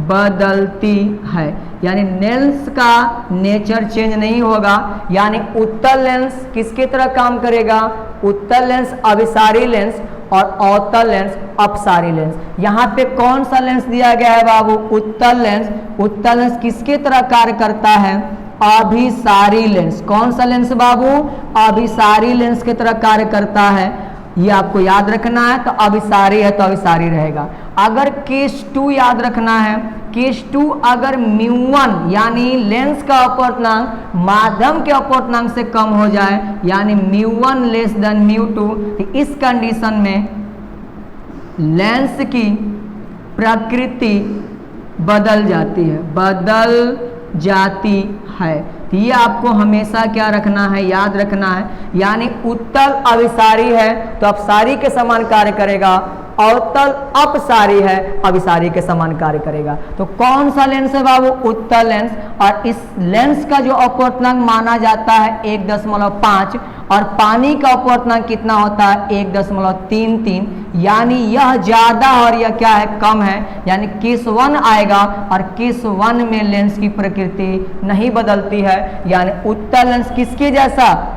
बदलती है। यानी लेंस का नेचर चेंज नहीं होगा। यानी उत्तल लेंस किसकी तरह काम करेगा, उत्तल लेंस अभिसारी लेंस, और अवतल लेंस अपसारी लेंस। यहाँ पे कौन सा लेंस दिया गया है बाबू? उत्तल लेंस। उत्तल लेंस किसके तरह कार्य करता है? अभिसारी लेंस। कौन सा लेंस बाबू? अभिसारी लेंस की तरह कार्य करता है। ये आपको याद रखना है, तो अभिसारी है तो अभिसारी रहेगा। अगर केस 2 याद रखना है, केस 2 अगर μ1 यानी लेंस का अपवर्तनांक माध्यम के अपवर्तनांक से कम हो जाए, यानी μ1 लेस देन μ2, इस कंडीशन में लेंस की प्रकृति बदल जाती है, बदल जाती है। तो ये आपको हमेशा क्या रखना है? याद रखना है। यानी उत्तल अभिसारी है तो अपसारी के समान कार्य करेगा, अवतल अपसारी है अभिसारी के समान कार्य करेगा। तो कौन सा लेंस है बाबू? उत्तल लेंस। और इस लेंस का जो अपवर्तनांक माना जाता है 1.5, और पानी का अपवर्तनांक कितना होता है? 1.33। यानी यह ज्यादा और यह क्या है? कम है। यानी केस 1 आएगा, और केस 1 में लेंस की प्रकृति नहीं बदलती है। यानी उत्तल लेंस किसके जैसा?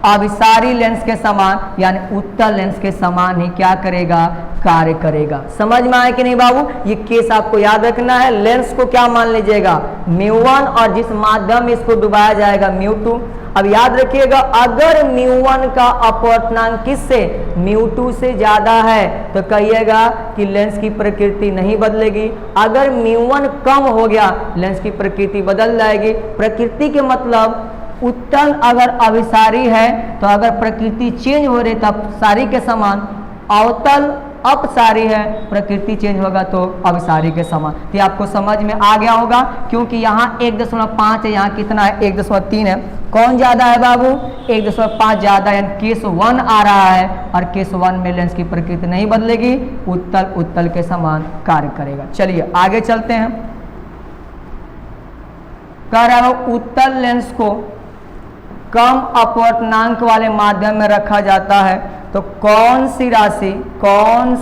अभिसारी लेंस के समान, यानी उत्तल लेंस के समान ही क्या करेगा? कार्य करेगा। समझ में आया कि नहीं बाबू? ये केस आपको याद रखना है। लेंस को क्या मान लीजिएगा? μ1, और जिस माध्यम में इसको डुबाया जाएगा μ2। अब याद रखिएगा, अगर μ1 का अपवर्तनांक किससे? μ2 से ज्यादा है तो कहिएगा कि लेंस की प्रकृति नहीं बदलेगी। अगर μ1 कम हो गया, लेंस की प्रकृति बदल जाएगी। प्रकृति के मतलब उत्तल अगर अभिसारी है तो अगर प्रकृति चेंज हो रही तो अपसारी के समान, अवतल अपसारी है प्रकृति चेंज होगा तो अभिसारी के समान। तो आपको समझ में आ गया होगा, क्योंकि यहाँ 1.5 है, यहाँ कितना है? 1.3 है। कौन ज्यादा है बाबू? 1.5 ज्यादा, यानी केस 1 आ रहा है, और केस 1 में लेंस की प्रकृति नहीं बदलेगी, उत्तल उत्तल के समान कार्य करेगा। चलिए आगे चलते हैं। कह रहा है उत्तल लेंस को कम अपवर्तनांक वाले माध्यम में रखा जाता है, तो कौन सी राशि, कौन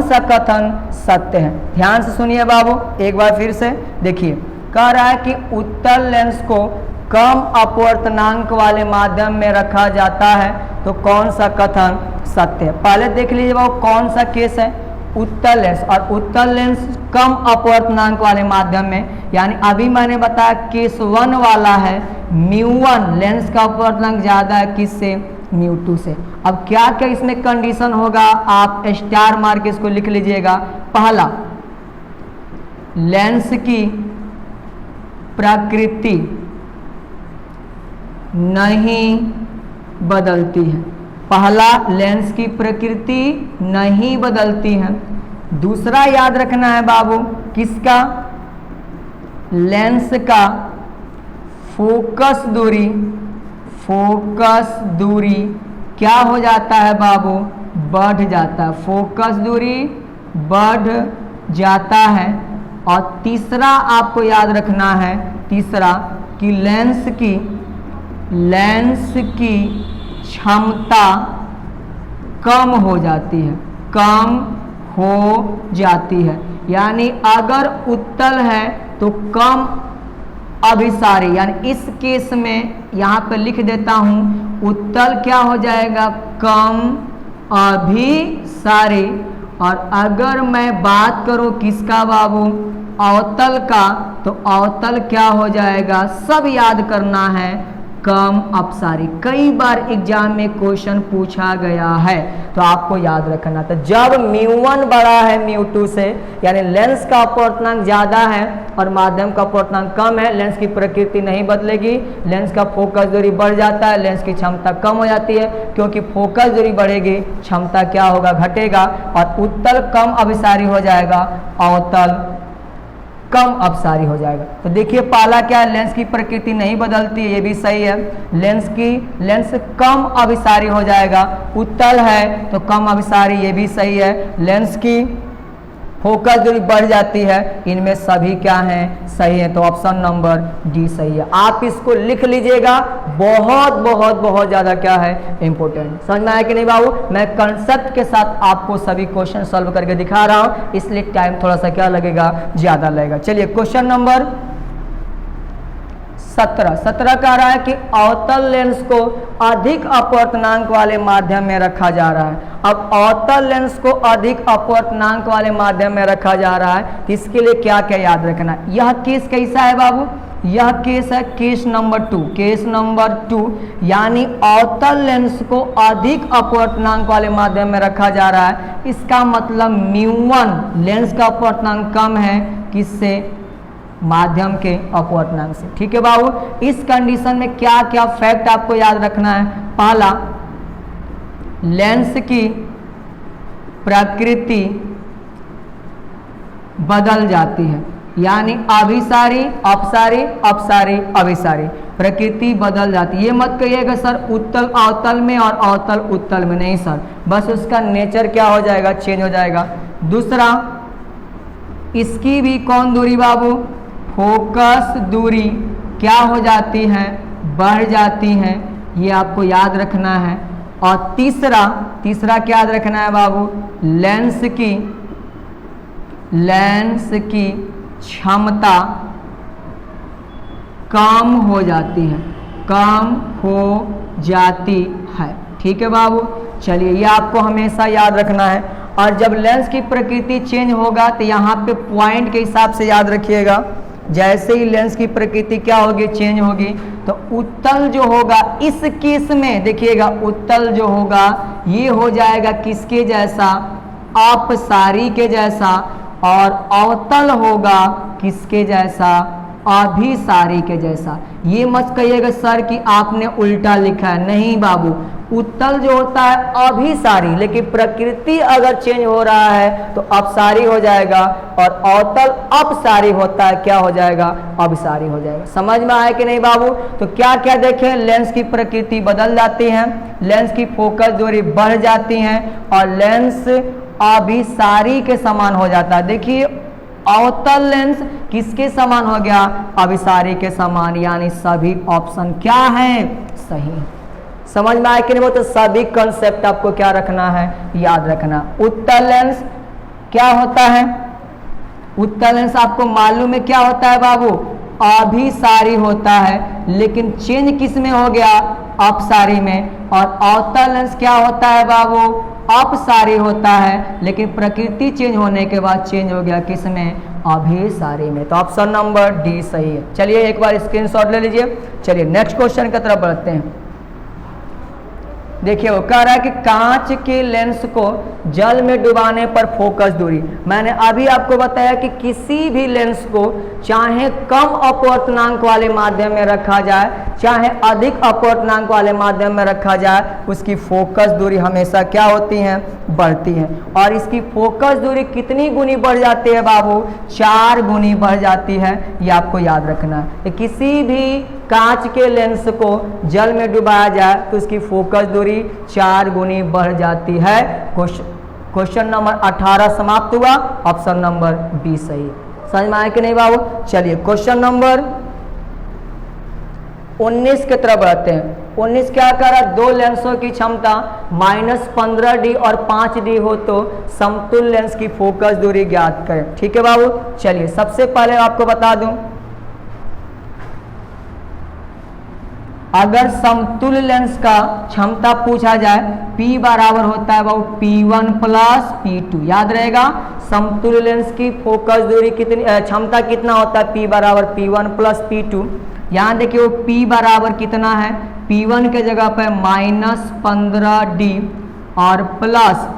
सा कथन सत्य है? ध्यान से सुनिए बाबू, एक बार फिर से देखिए। कह रहा है कि उत्तल लेंस को कम अपवर्तनांक वाले माध्यम में रखा जाता है, तो कौन सा कथन सत्य है? पहले देख लीजिए बाबू, कौन सा केस है? उत्तल लेंस। और उत्तल लेंस कम अपवर्तनांक वाले माध्यम में, यानी अभी मैंने बताया केस 1 वाला है μ1, लेंस का अपवर्तनांक ज्यादा है किससे? μ2 से। अब क्या क्या इसमें कंडीशन होगा? आप स्टार मार के इसको लिख लीजिएगा। पहला, लेंस की प्रकृति नहीं बदलती है। पहला, लेंस की प्रकृति नहीं बदलती है। दूसरा याद रखना है बाबू, किसका? लेंस का फोकस दूरी क्या हो जाता है बाबू? बढ़ जाता है। फोकस दूरी बढ़ जाता है। और तीसरा आपको याद रखना है, तीसरा कि लेंस की क्षमता कम हो जाती है, कम हो जाती है। यानी अगर उत्तल है तो कम अभिसारी, यानी इस केस में यहाँ पे लिख देता हूँ, उत्तल क्या हो जाएगा? कम अभिसारी। और अगर मैं बात करूँ किसका बाबू? अवतल का, तो अवतल क्या हो जाएगा? सब याद करना है, कम अपसारी। कई बार एग्जाम में क्वेश्चन पूछा गया है, तो आपको याद रखना था। जब μ1 बड़ा है μ2 से, यानी लेंस का अपवर्तनांक ज्यादा है और माध्यम का अपवर्तनांक कम है, लेंस की प्रकृति नहीं बदलेगी, लेंस का फोकस दूरी बढ़ जाता है, लेंस की क्षमता कम हो जाती है, क्योंकि फोकस दूरी बढ़ेगी, क्षमता क्या होगा? घटेगा। और उत्तल कम अभिसारी हो जाएगा, अवतल कम अपसारी हो जाएगा। तो देखिए पहला क्या है? लेंस की प्रकृति नहीं बदलती है, ये भी सही है। लेंस कम अभिसारी हो जाएगा। उत्तल है तो कम अभिसारी, ये भी सही है। लेंस की फोकस दूरी बढ़ जाती है, इनमें सभी क्या हैं? सही है। तो ऑप्शन नंबर डी सही है। आप इसको लिख लीजिएगा, बहुत बहुत बहुत ज्यादा क्या है? इंपॉर्टेंट। समझ में आया कि नहीं बाबू? मैं कंसेप्ट के साथ आपको सभी क्वेश्चन सॉल्व करके दिखा रहा हूं, इसलिए टाइम थोड़ा सा क्या लगेगा? ज्यादा लगेगा। चलिए क्वेश्चन नंबर 17 कह रहा है कि अवतल लेंस को अधिक अपवर्तनांक वाले माध्यम में रखा जा रहा है। अब अवतल लेंस को अधिक अपवर्तनांक वाले माध्यम में रखा जा रहा है, इसके लिए क्या क्या याद रखना है। यह केस कैसा है बाबू, यह केस है केस नंबर 2, केस नंबर 2, यानी अवतल लेंस को अधिक अपवर्तनांक वाले माध्यम में रखा जा रहा है। इसका मतलब μ1 लेंस का अपवर्तनांक कम है किससे, माध्यम के अपवर्तनांक से। ठीक है बाबू, इस कंडीशन में क्या क्या फैक्ट आपको याद रखना है। पहला, लेंस की प्रकृति बदल जाती है, यानी अभिसारी अपसारी अपसारी अभिसारी, प्रकृति बदल जाती है। ये मत कहिएगा सर उत्तल अवतल में और अवतल उत्तल में, नहीं सर, बस उसका नेचर क्या हो जाएगा, चेंज हो जाएगा। दूसरा, इसकी भी कौन दूरी बाबू, फोकस दूरी क्या हो जाती है, बढ़ जाती है, ये आपको याद रखना है। और तीसरा क्या याद रखना है बाबू, लेंस की क्षमता कम हो जाती है, कम हो जाती है। ठीक है बाबू, चलिए ये आपको हमेशा याद रखना है। और जब लेंस की प्रकृति चेंज होगा तो यहाँ पे पॉइंट के हिसाब से याद रखिएगा। जैसे ही लेंस की प्रकृति क्या होगी, चेंज होगी, तो उत्तल जो होगा इस केस में देखिएगा, उत्तल जो होगा ये हो जाएगा किसके जैसा, अपसारी के जैसा, और अवतल होगा किसके जैसा, अभिसारी के जैसा। ये मत कहिएगा सर कि आपने उल्टा लिखा है, नहीं बाबू, उत्तल जो होता है अभिसारी, लेकिन प्रकृति अगर चेंज हो रहा है तो अपसारी हो जाएगा, और अवतल अपसारी होता है क्या हो जाएगा, अभिसारी हो जाएगा। समझ में आया कि नहीं बाबू। तो क्या क्या देखें, लेंस की प्रकृति बदल जाती है, लेंस की फोकस दूरी बढ़ जाती है, और लेंस अभिसारी के समान हो जाता है। देखिए अवतल लेंस किसके समान हो गया, अभिसारी के समान, यानी सभी ऑप्शन क्या है, सही। समझ में आया कि नहीं, वो तो सभी कंसेप्ट आपको क्या रखना है, याद रखना। उत्तल लेंस क्या होता है, उत्तल लेंस आपको मालूम है क्या होता है बाबू, अभिसारी होता है, लेकिन चेंज किस में हो गया, अपसारी में। और अवतल लेंस क्या होता है बाबू, अपसारी होता है, लेकिन प्रकृति चेंज होने के बाद चेंज हो गया किस में, अभिसारी में। तो ऑप्शन नंबर डी सही है। चलिए एक बार स्क्रीनशॉट ले लीजिए। चलिए नेक्स्ट क्वेश्चन की तरफ बढ़ते हैं। देखिए वो कह रहा है कि कांच के लेंस को जल में डुबाने पर फोकस दूरी, मैंने अभी आपको बताया कि किसी भी लेंस को चाहे कम अपवर्तनांक वाले माध्यम में रखा जाए चाहे अधिक अपवर्तनांक वाले माध्यम में रखा जाए, उसकी फोकस दूरी हमेशा क्या होती है, बढ़ती है। और इसकी फोकस दूरी कितनी गुनी बढ़ जाती है बाबू, 4 गुनी बढ़ जाती है, ये आपको याद रखना है। किसी भी कांच के लेंस को जल में डुबाया जाए तो उसकी फोकस दूरी 4 गुनी बढ़ जाती है। क्वेश्चन नंबर 18 समाप्त हुआ, ऑप्शन नंबर बी सही। समझ में आया कि नहीं बाबू। चलिए क्वेश्चन नंबर 19 की तरफ बढ़ते हैं। 19 क्या कर रहा है, 2 लेंसों की क्षमता -15D और 5D हो तो समतुल्य लेंस की फोकस दूरी ज्ञात करें। ठीक है बाबू। चलिए सबसे पहले आपको बता दूं, अगर समतुल्य लेंस का क्षमता पूछा जाए, P बराबर होता है बाबू P1 प्लस P2, याद रहेगा। समतुल्य लेंस की फोकस दूरी कितनी, क्षमता कितना होता है, P बराबर P1 प्लस P2। यहाँ देखिए वो P बराबर कितना है, P1 के जगह पर -15D और प्लस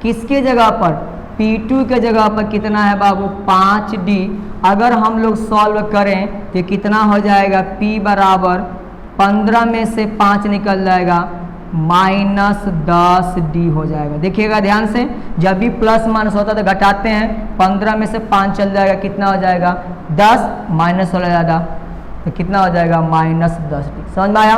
किसके जगह पर, P2 के जगह पर कितना है बाबू 5D। अगर हम लोग सॉल्व करें तो कितना हो जाएगा, P बराबर 15 में से 5 निकल जाएगा -10D हो जाएगा। देखिएगा ध्यान से, जब भी प्लस माइनस होता है तो घटाते हैं, 15 में से 5 चल जाएगा, कितना हो जाएगा 10, माइनस हो जाएगा तो कितना हो जाएगा -10D। समझ में आया।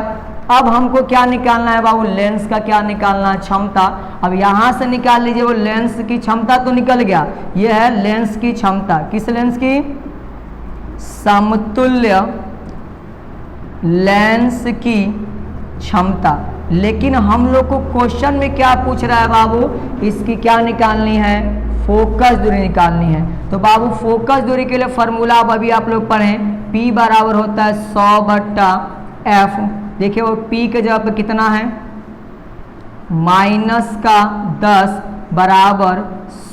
अब हमको क्या निकालना है बाबू, लेंस का क्या निकालना है, क्षमता। अब यहाँ से निकाल लीजिए, वो लेंस की क्षमता तो निकल गया, ये है लेंस की क्षमता। किस लेंस की, समतुल्य लेंस की क्षमता। लेकिन हम लोग को क्वेश्चन में क्या पूछ रहा है बाबू, इसकी क्या निकालनी है, फोकस दूरी निकालनी है। तो बाबू फोकस दूरी के लिए फॉर्मूला अब अभी आप लोग पढ़ें, P बराबर होता है 100/F। देखिए वो P के जगह पे कितना है -10 बराबर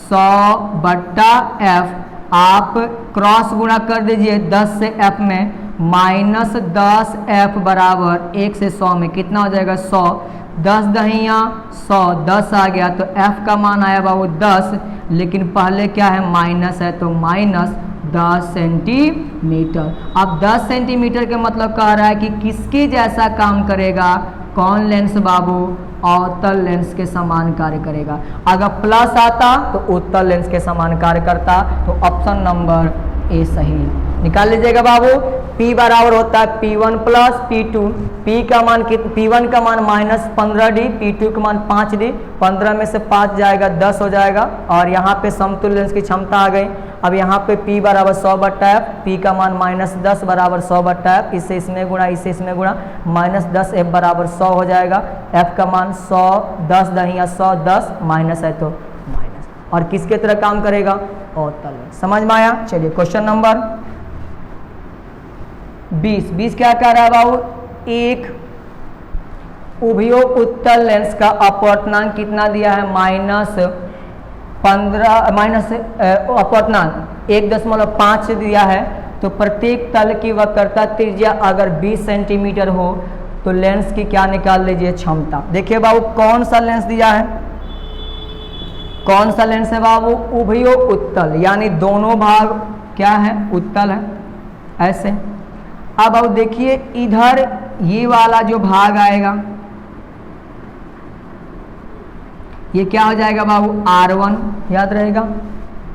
100/F। आप क्रॉस गुणा कर दीजिए 10 से F में, -10F बराबर 1 से 100 में कितना हो जाएगा 100, 10 दहिया 100, 10 आ गया तो F का मान आया बाबू 10, लेकिन पहले क्या है माइनस है तो -10 सेंटीमीटर। अब 10 सेंटीमीटर के मतलब कह रहा है कि किसके जैसा काम करेगा, कौन लेंस बाबू, अवतल लेंस के समान कार्य करेगा। अगर प्लस आता तो उत्तल लेंस के समान कार्य करता, तो ऑप्शन नंबर ए सही है। निकाल लीजिएगा बाबू, P बराबर होता है P1 प्लस P2। P1 का मान -15D, P2 का मान 5D, 15 में से 5 जाएगा 10 हो जाएगा, और यहाँ पे समतुल्य लेंस की क्षमता आ गई। अब यहाँ पे P बराबर 100/F, P का मान -10 बराबर 100/F, इससे इसमें गुणा, इससे इसमें गुणा, -10F बराबर 100 हो जाएगा। F का मान 100, 10 दहिया 100, 10 माइनस है तो माइनस, और किसके तरह काम करेगा, अवतल लेंस। समझ में आया। चलिए क्वेश्चन नंबर 20 क्या कह रहा है बाबू, एक उभयोग उत्तल लेंस का अपवर्तनांक कितना दिया है अपवर्तनांक 1.5 दिया है। तो प्रत्येक तल की वक्रता त्रिज्या अगर 20 सेंटीमीटर हो तो लेंस की क्या निकाल लीजिए क्षमता। देखिए बाबू कौन सा लेंस दिया है, कौन सा लेंस है बाबू, उभयोग उत्तल, यानी दोनों भाग क्या है उत्तल है ऐसे। अब देखिए इधर ये वाला जो भाग आएगा ये क्या हो जाएगा बाबू R1, याद रहेगा,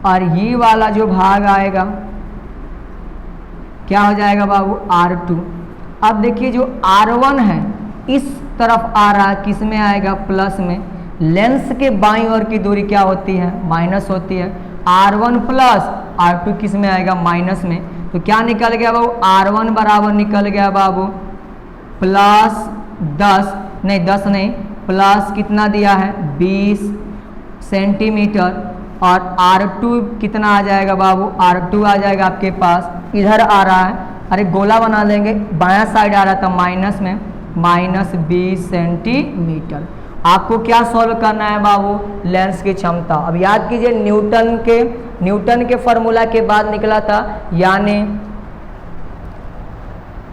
और ये वाला जो भाग आएगा क्या हो जाएगा बाबू R2। अब देखिए जो R1 है इस तरफ आ रहा है, किस में आएगा प्लस में, लेंस के बाईं ओर की दूरी क्या होती है माइनस होती है, R1 प्लस R2 किस में आएगा माइनस में। तो क्या निकल गया बाबू, R1 बराबर निकल गया बाबू +10 प्लस कितना दिया है 20 सेंटीमीटर, और R2 कितना आ जाएगा बाबू, R2 आ जाएगा आपके पास, इधर आ रहा है, अरे गोला बना लेंगे, बायां साइड आ रहा था माइनस में, -20 सेंटीमीटर। आपको क्या सॉल्व करना है बाबू, लेंस की क्षमता। अब याद कीजिए न्यूटन के फॉर्मूला के बाद निकला था, यानी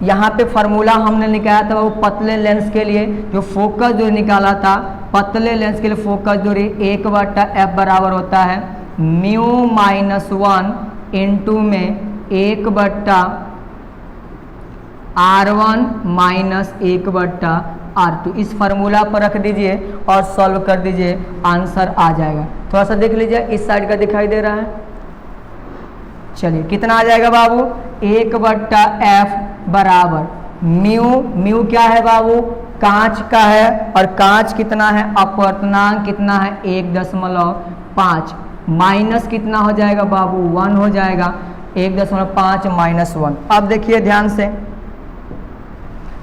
यहाँ पे फॉर्मूला हमने निकाला था वो पतले लेंस के लिए, जो फोकस दूरी निकाला था, पतले लेंस के लिए फोकस दूरी 1/F बराबर होता है μ-1 इंटू में 1/R1 माइनस 1/R2। इस फार्मूला पर रख दीजिए और सॉल्व कर दीजिए, आंसर आ जाएगा। थोड़ा सा देख लीजिए, इस साइड का दिखाई दे रहा है। चलिए कितना आ जाएगा बाबू, 1/F बराबर म्यू क्या है बाबू, कांच का है, और कांच कितना है, अपवर्तनांक कितना है 1.5, माइनस कितना हो जाएगा बाबू 1 हो जाएगा, 1.5 - 1। अब देखिए ध्यान से,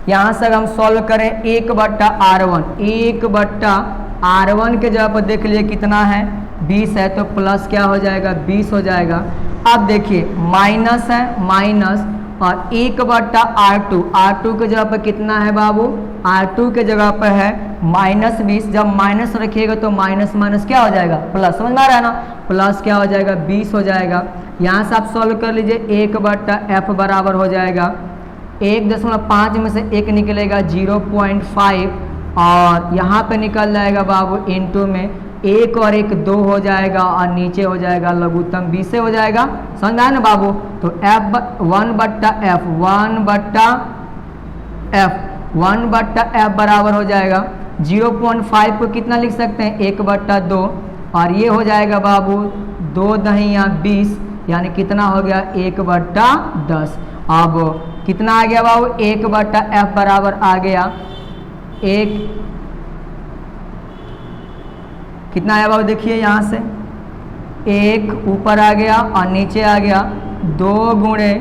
यहाँ से हम सॉल्व करें 1/R1, 1/R1 के जगह पर देख लिए कितना है 20 है, तो प्लस क्या हो जाएगा 20 हो जाएगा। अब देखिए माइनस है माइनस, और 1/R2, R2 के जगह पर कितना है बाबू, R2 के जगह पर है -20, जब माइनस रखिएगा तो माइनस माइनस क्या हो जाएगा प्लस, समझ में आ रहा है ना, प्लस क्या हो जाएगा 20 हो जाएगा। यहाँ से आप सॉल्व कर लीजिए, 1/F बराबर हो जाएगा 1.5 में से 1 निकलेगा 0.5, और यहाँ पे निकल जाएगा बाबू इंटू में 1 और 1 2 हो जाएगा, और नीचे हो जाएगा लघुत्तम 20 से हो जाएगा, समझ आया ना बाबू। तो F 1/F बराबर हो जाएगा 0.5 को कितना लिख सकते हैं 1/2, और ये हो जाएगा बाबू 2 दहिया 20, यानी कितना हो गया 1/10। अब कितना आ गया बाबू, 1/F बराबर आ गया कितना आया बाबू, देखिए यहाँ से 1 ऊपर आ गया और नीचे आ गया 2 ×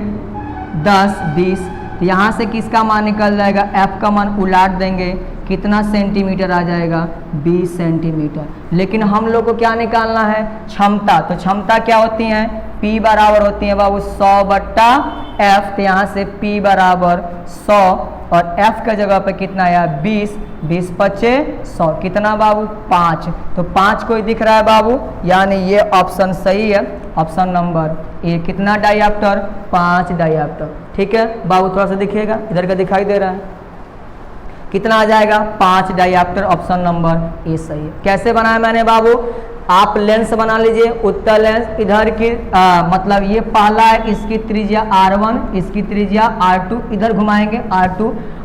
10 20। तो यहाँ से किसका मान निकल जाएगा, F का मान उलाट देंगे, कितना सेंटीमीटर आ जाएगा 20 सेंटीमीटर। लेकिन हम लोग को क्या निकालना है, क्षमता। तो क्षमता क्या होती है, P बराबर होती है बाबू 100/f, तो यहाँ से P बराबर 100 और f का जगह पे कितना आया 20, 20 पचे 100, कितना बाबू 5, तो 5 कोई दिख रहा है बाबू, यानी ये ऑप्शन सही है, ऑप्शन नंबर ए। कितना डायऑप्टर 5 डायऑप्टर, ठीक है बाबू, थोड़ा सा दिखिएगा, इधर का दिखाई दे रहा है, कितना आ जाएगा 5 डायऑप्टर, ऑप्शन नंबर ए सही है। कैसे बनाया मैंने बाबू, आप लेंस बना लीजिए, उत्तल लेंस, इधर की मतलब ये पहला है, इसकी त्रिज्या R1, इसकी त्रिज्या R2, इधर घुमाएंगे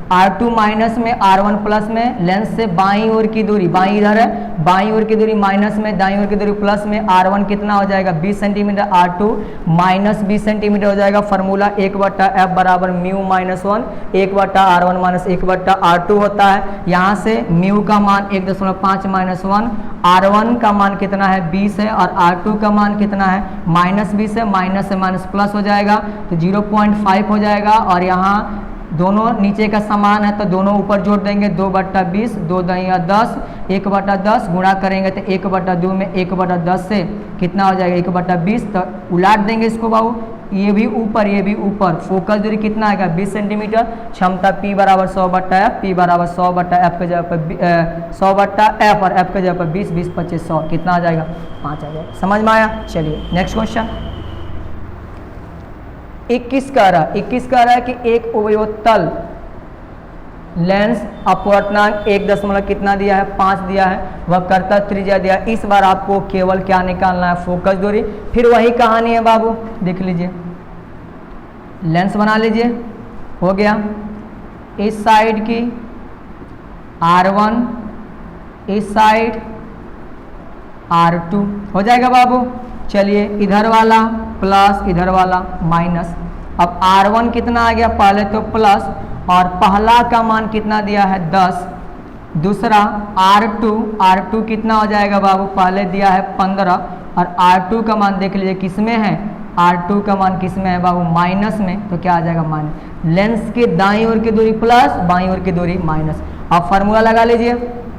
R2 माइनस में R1 प्लस में, लेंस से बाईं ओर की दूरी, बाईं इधर है, बाईं ओर की दूरी माइनस में, दाईं ओर की दूरी प्लस में, R1 कितना हो जाएगा 20 सेंटीमीटर, R2 माइनस 20 सेंटीमीटर हो जाएगा। फार्मूला 1/f बराबर mu minus 1, 1/R1 minus 1/R2 होता है। यहाँ से म्यू का मान 1.5 माइनस 1, R1 का मान कितना है 20 है, और R2 का मान कितना है माइनस 20 है, माइनस से माइनस प्लस हो जाएगा तो 0.5 हो जाएगा, और यहाँ दोनों नीचे का समान है तो दोनों ऊपर जोड़ देंगे, 2/20, 2 दहिया 10, 1/10 गुणा करेंगे तो 1/2 में 1/10 से कितना हो जाएगा 1/20, तो उलाट देंगे इसको बाबू, ये भी ऊपर ये भी ऊपर, फोकस दूरी कितना आएगा 20 सेंटीमीटर, क्षमता P बराबर 100/f, P बराबर 100/f के जगह पर 100/f और f के जगह पर 20, 20 25 100, कितना आ जाएगा 5 आ जाएगा। समझ में आया? चलिए नेक्स्ट क्वेश्चन 21 कह रहा है कि एक उभयोत्तल लेंस अपवर्तनांक 1 कितना दिया है 5 दिया है, वह कर्तव्य त्रिज्या दिया। इस बार आपको केवल क्या निकालना है फोकस दूरी, फिर वही कहानी है बाबू, देख लीजिए, लेंस बना लीजिए, हो गया, इस साइड की R1, इस साइड R2 हो जाएगा बाबू। चलिए इधर वाला प्लस, इधर वाला माइनस, अब R1 कितना आ गया पहले तो प्लस, और पहला का मान कितना दिया है 10, दूसरा R2 कितना हो जाएगा बाबू, पहले दिया है 15, और R2 का मान देख लीजिए किस में है, R2 का मान किस में है बाबू माइनस में, तो क्या आ जाएगा माइनस, लेंस के दाईं ओर की दूरी प्लस, बाईं ओर की दूरी माइनस। अब फार्मूला लगा लीजिए,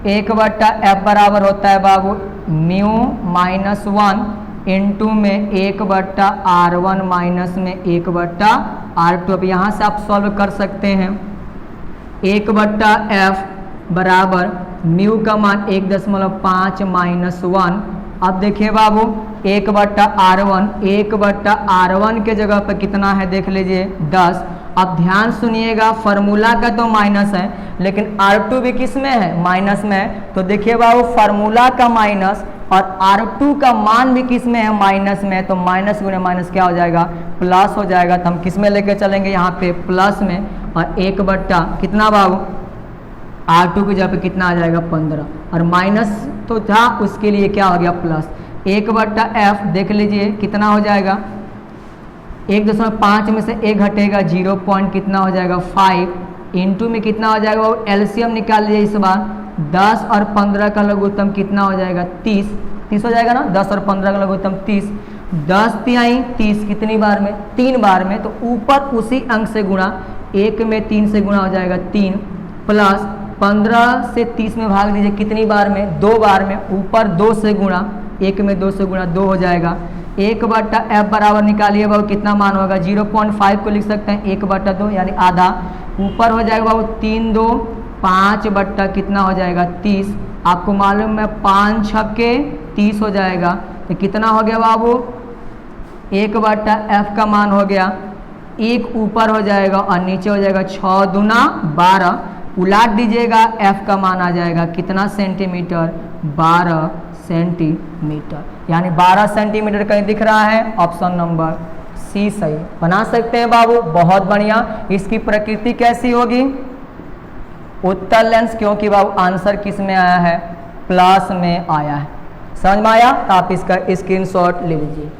1/f बराबर होता है बाबू म्यू माइनस 1 इंटू में 1/R1 माइनस में 1/R2। अब यहाँ से आप सॉल्व कर सकते हैं, 1/f बराबर म्यू का मान 1.5 माइनस 1। अब देखिए बाबू 1/R1 के जगह पर कितना है देख लीजिए 10। अब ध्यान सुनिएगा, फार्मूला का तो माइनस है लेकिन R2 भी किस में है माइनस में है, तो देखिए बाबू फार्मूला का माइनस और R2 का मान भी किस में है माइनस में, तो माइनस गुणे माइनस क्या हो जाएगा प्लस हो जाएगा। तो हम किस में लेके चलेंगे यहाँ पे प्लस में, और 1/ कितना बाबू R2 की जगह पे कितना आ जाएगा 15, और माइनस तो था उसके लिए क्या हो गया प्लस। 1/f देख लीजिए कितना हो जाएगा, 1.5 में से 1 घटेगा 0 पॉइंट कितना हो जाएगा 5, इंटू में कितना हो जाएगा वो एलसीएम निकाल लीजिए इस बार, 10 और 15 का लघुत्तम कितना हो जाएगा 30 हो जाएगा ना, 10 और 15 का लघुत्तम 30, 10 तिहाई 30 कितनी बार में 3 बार में, तो ऊपर उसी अंक से गुणा, 1 में 3 से गुणा हो जाएगा 3, प्लस 15 से 30 में भाग दीजिए कितनी बार में 2 बार में, ऊपर 2 से गुणा, 1 में 2 से गुणा 2 हो जाएगा। 1/f बराबर निकालिए बाबू कितना मान होगा, 0.5 को लिख सकते हैं 1/2 यानी आधा, ऊपर हो जाएगा बाबू 3 2 5 कितना हो जाएगा 30। आपको मालूम है 5 छक्के 30 हो जाएगा, तो कितना हो गया बाबू 1/f का मान हो गया, 1 ऊपर हो जाएगा और नीचे हो जाएगा 6 दूना 12, उलाट दीजिएगा f का मान आ जाएगा कितना सेंटीमीटर 12 सेंटीमीटर, यानी 12 सेंटीमीटर कहीं दिख रहा है, ऑप्शन नंबर सी सही। बना सकते हैं बाबू, बहुत बढ़िया। इसकी प्रकृति कैसी होगी उत्तल लेंस, क्योंकि बाबू आंसर किस में आया है प्लस में आया है। समझ में आया? तो आप इसका स्क्रीनशॉट ले लीजिए।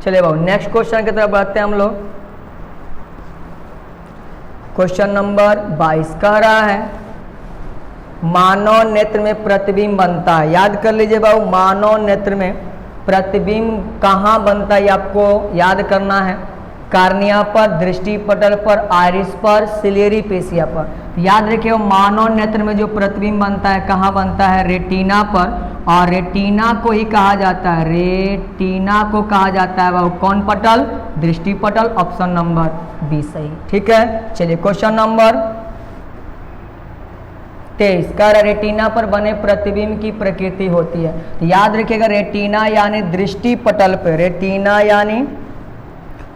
चलिए बाबू नेक्स्ट क्वेश्चन की तरफ बढ़ते हैं हम लोग। क्वेश्चन नंबर 22 कह रहा है मानव नेत्र में प्रतिबिंब बनता है। याद कर लीजिए बाबू, मानव नेत्र में प्रतिबिंब कहाँ बनता है ये आपको याद करना है। कार्निया पर, दृष्टि पटल पर, आइरिस पर, सिलियरी पेशिया पर। तो याद रखिए मानव नेत्र में जो प्रतिबिंब बनता है कहाँ बनता है, रेटिना पर, और रेटिना को ही कहा जाता है, रेटिना को कहा जाता है वो कौन पटल, दृष्टि पटल। ऑप्शन नंबर बी सही। ठीक है, चलिए क्वेश्चन नंबर 23 का रेटिना पर बने प्रतिबिंब की प्रकृति होती है। तो याद रखिएगा रेटिना यानी दृष्टि पटल पर, रेटिना यानी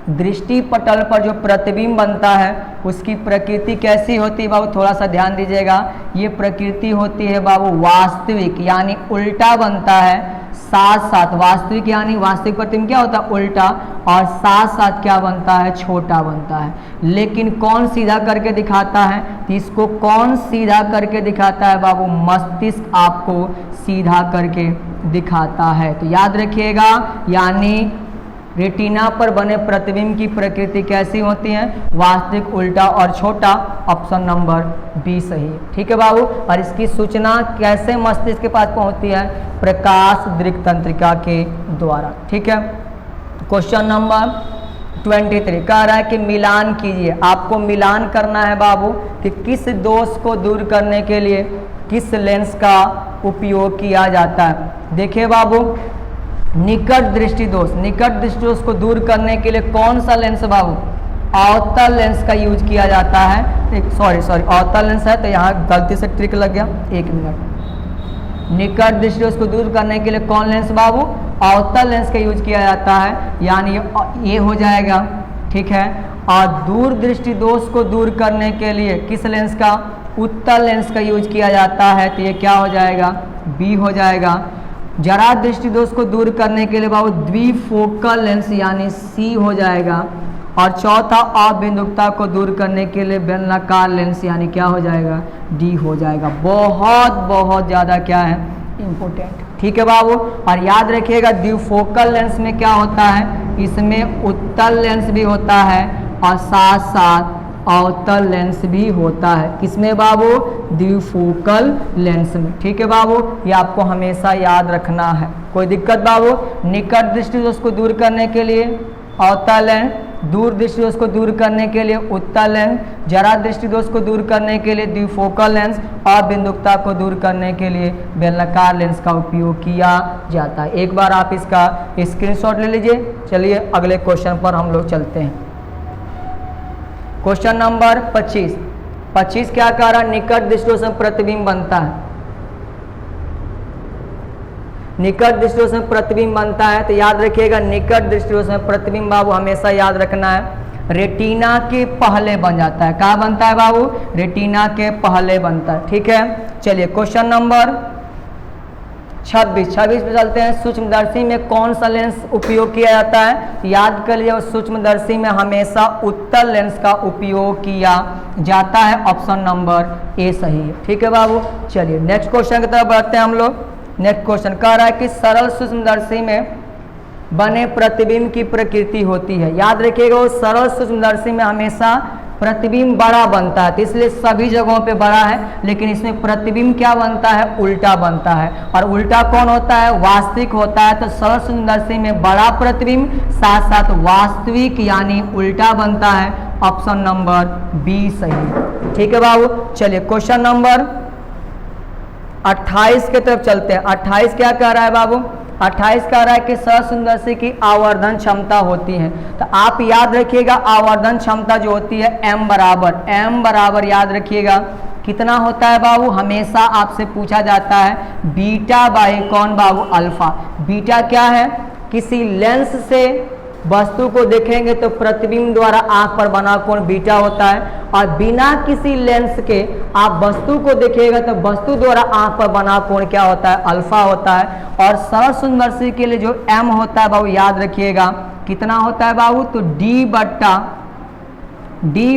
दृष्टि पटल पर जो प्रतिबिंब बनता है उसकी प्रकृति कैसी होती है बाबू, थोड़ा सा ध्यान दीजिएगा। ये प्रकृति होती है बाबू वास्तविक यानी उल्टा बनता है, साथ साथ वास्तविक यानी वास्तविक प्रतिबिंब क्या होता है उल्टा, और साथ साथ क्या बनता है, छोटा बनता है। लेकिन कौन सीधा करके दिखाता है, तो इसको कौन सीधा करके दिखाता है बाबू, मस्तिष्क आपको सीधा करके दिखाता है। तो याद रखिएगा यानी रेटिना पर बने प्रतिबिंब की प्रकृति कैसी होती है, वास्तविक, उल्टा और छोटा। ऑप्शन नंबर बी सही। ठीक है बाबू, और इसकी सूचना कैसे मस्तिष्क के पास पहुंचती है, प्रकाश दृक् तंत्रिका के द्वारा। ठीक है, क्वेश्चन नंबर 23 कह रहा है कि मिलान कीजिए। आपको मिलान करना है बाबू कि किस दोष को दूर करने के लिए किस लेंस का उपयोग किया जाता है। देखिए बाबू निकट दृष्टि दोष, निकट दृष्टि दोष को दूर करने के लिए कौन सा लेंस बाबू, अवतल लेंस का यूज किया जाता है। सॉरी अवतल लेंस है तो यहाँ गलती से ट्रिक लग गया, एक मिनट। निकट दृष्टि दोष को दूर करने के लिए कौन लेंस बाबू, अवतल लेंस का यूज किया जाता है, यानी ये हो जाएगा। ठीक है, और दूर दृष्टि दोष को दूर करने के लिए किस लेंस का, उत्तल लेंस का यूज किया जाता है, तो ये क्या हो जाएगा, बी हो जाएगा। जरा दृष्टि दोष को दूर करने के लिए बाबू द्विफोकल लेंस यानी सी हो जाएगा। और चौथा अबिंदुकता को दूर करने के लिए बेलनाकार लेंस यानी क्या हो जाएगा, डी हो जाएगा। बहुत बहुत ज़्यादा क्या है, इम्पोर्टेंट। ठीक है बाबू, और याद रखिएगा द्विफोकल लेंस में क्या होता है, इसमें उत्तल लेंस भी होता है और साथ साथ अवतल लेंस भी होता है। किसमें बाबू, द्विफोकल लेंस में। ठीक है बाबू, ये आपको हमेशा याद रखना है। कोई दिक्कत बाबू, निकट दृष्टि दोष को दूर करने के लिए अवतल लेंस, दूर दृष्टि दोष को दूर करने के लिए उत्तल लेंस, जरा दृष्टि दोष को दूर करने के लिए द्विफोकल लेंस, और बिंदुकता को दूर करने के लिए बेलनाकार लेंस का उपयोग किया जाता है। एक बार आप इसका स्क्रीनशॉट ले लीजिए। चलिए अगले क्वेश्चन पर हम लोग चलते हैं। क्वेश्चन नंबर 25 क्या कह रहा है, निकट दृष्टि दोष में प्रतिबिंब बनता है। निकट दृष्टि दोष में प्रतिबिंब बनता है तो याद रखिएगा निकट दृष्टि दोष में प्रतिबिंब बाबू हमेशा याद रखना है रेटिना के पहले बन जाता है। कहाँ बनता है बाबू, रेटिना के पहले बनता है। ठीक है, चलिए क्वेश्चन नंबर 26 पे चलते हैं। सूक्ष्मदर्शी में कौन सा लेंस उपयोग किया जाता है, याद कर लीजिए सूक्ष्मदर्शी में हमेशा उत्तल लेंस का उपयोग किया जाता है। ऑप्शन नंबर ए सही है। ठीक है बाबू, चलिए नेक्स्ट क्वेश्चन की तरफ बढ़ते हैं हम लोग। नेक्स्ट क्वेश्चन कह रहा है कि सरल सूक्ष्मदर्शी में बने प्रतिबिंब की प्रकृति होती है। याद रखिएगा वो सरल सूक्ष्मदर्शी में हमेशा प्रतिबिंब बड़ा बनता है, तो इसलिए सभी जगहों पे बड़ा है, लेकिन इसमें प्रतिबिंब क्या बनता है, उल्टा बनता है। और उल्टा कौन होता है, वास्तविक होता है। तो सरल सूक्ष्मदर्शी में बड़ा प्रतिबिंब साथ साथ वास्तविक यानी उल्टा बनता है। ऑप्शन नंबर बी सही। ठीक है बाबू, चलिए क्वेश्चन नंबर 28 की तरफ चलते हैं। 28 क्या कह रहा है बाबू, 28 कह रहा है कि सरल सूक्ष्मदर्शी की आवर्धन क्षमता होती है। तो आप याद रखिएगा आवर्धन क्षमता जो होती है m बराबर याद रखिएगा कितना होता है बाबू, हमेशा आपसे पूछा जाता है बीटा बाई कौन बाबू, अल्फा। बीटा क्या है, किसी लेंस से वस्तु को देखेंगे तो प्रतिबिंब द्वारा आंख पर बना कोण बीटा होता है, और बिना किसी लेंस के आप वस्तु को देखिएगा तो वस्तु द्वारा आंख पर बना कोण क्या होता है, अल्फा होता है। और सरल सूक्ष्मदर्शी के लिए जो m होता है बाबू याद रखिएगा कितना होता है बाबू, तो d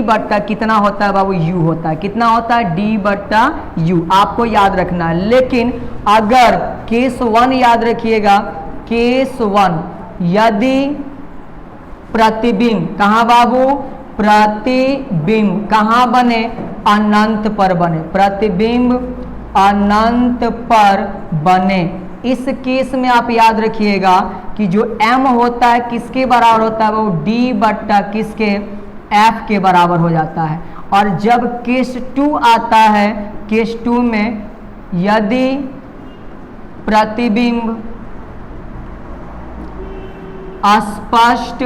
बट्टा कितना होता है बाबू, u होता है। कितना होता है, d बट्टा u, आपको याद रखना है। लेकिन अगर केस 1 याद रखिएगा, केस 1 यदि प्रतिबिंब कहाँ बाबू, प्रतिबिंब कहाँ बने, अनंत पर बने, प्रतिबिंब अनंत पर बने, इस केस में आप याद रखिएगा कि जो m होता है किसके बराबर होता है, वो d बट्टा किसके, f के बराबर हो जाता है। और जब केस 2 आता है, केस 2 में यदि प्रतिबिंब स्पष्ट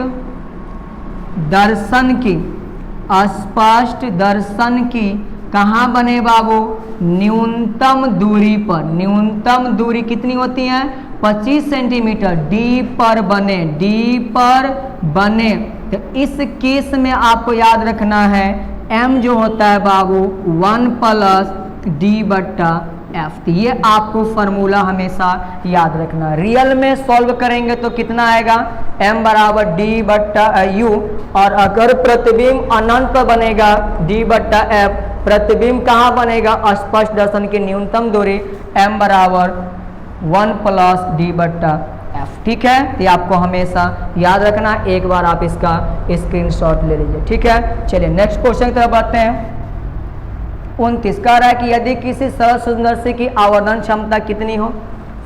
दर्शन की कहाँ बने बाबू, न्यूनतम दूरी पर। न्यूनतम दूरी कितनी होती है, 25 सेंटीमीटर d पर बने। तो इस केस में आपको याद रखना है m जो होता है बाबू 1 प्लस d बट्टा f। तो ये आपको फॉर्मूला हमेशा याद रखना। रियल में सॉल्व करेंगे तो कितना आएगा, m बराबर d बट्टा u, और अगर प्रतिबिंब अनंत बनेगा d बट्टा f, प्रतिबिंब कहाँ बनेगा, स्पष्ट दर्शन की न्यूनतम दूरी m बराबर 1 प्लस d बट्टा f। ठीक है, ये आपको हमेशा याद रखना। एक बार आप इसका स्क्रीनशॉट ले लीजिए। ठीक है, चलिए नेक्स्ट क्वेश्चन की तरफ बढ़ते हैं। 29 कह रहा है कि यदि किसी सरल सूक्ष्मदर्शी की आवर्धन क्षमता कितनी हो,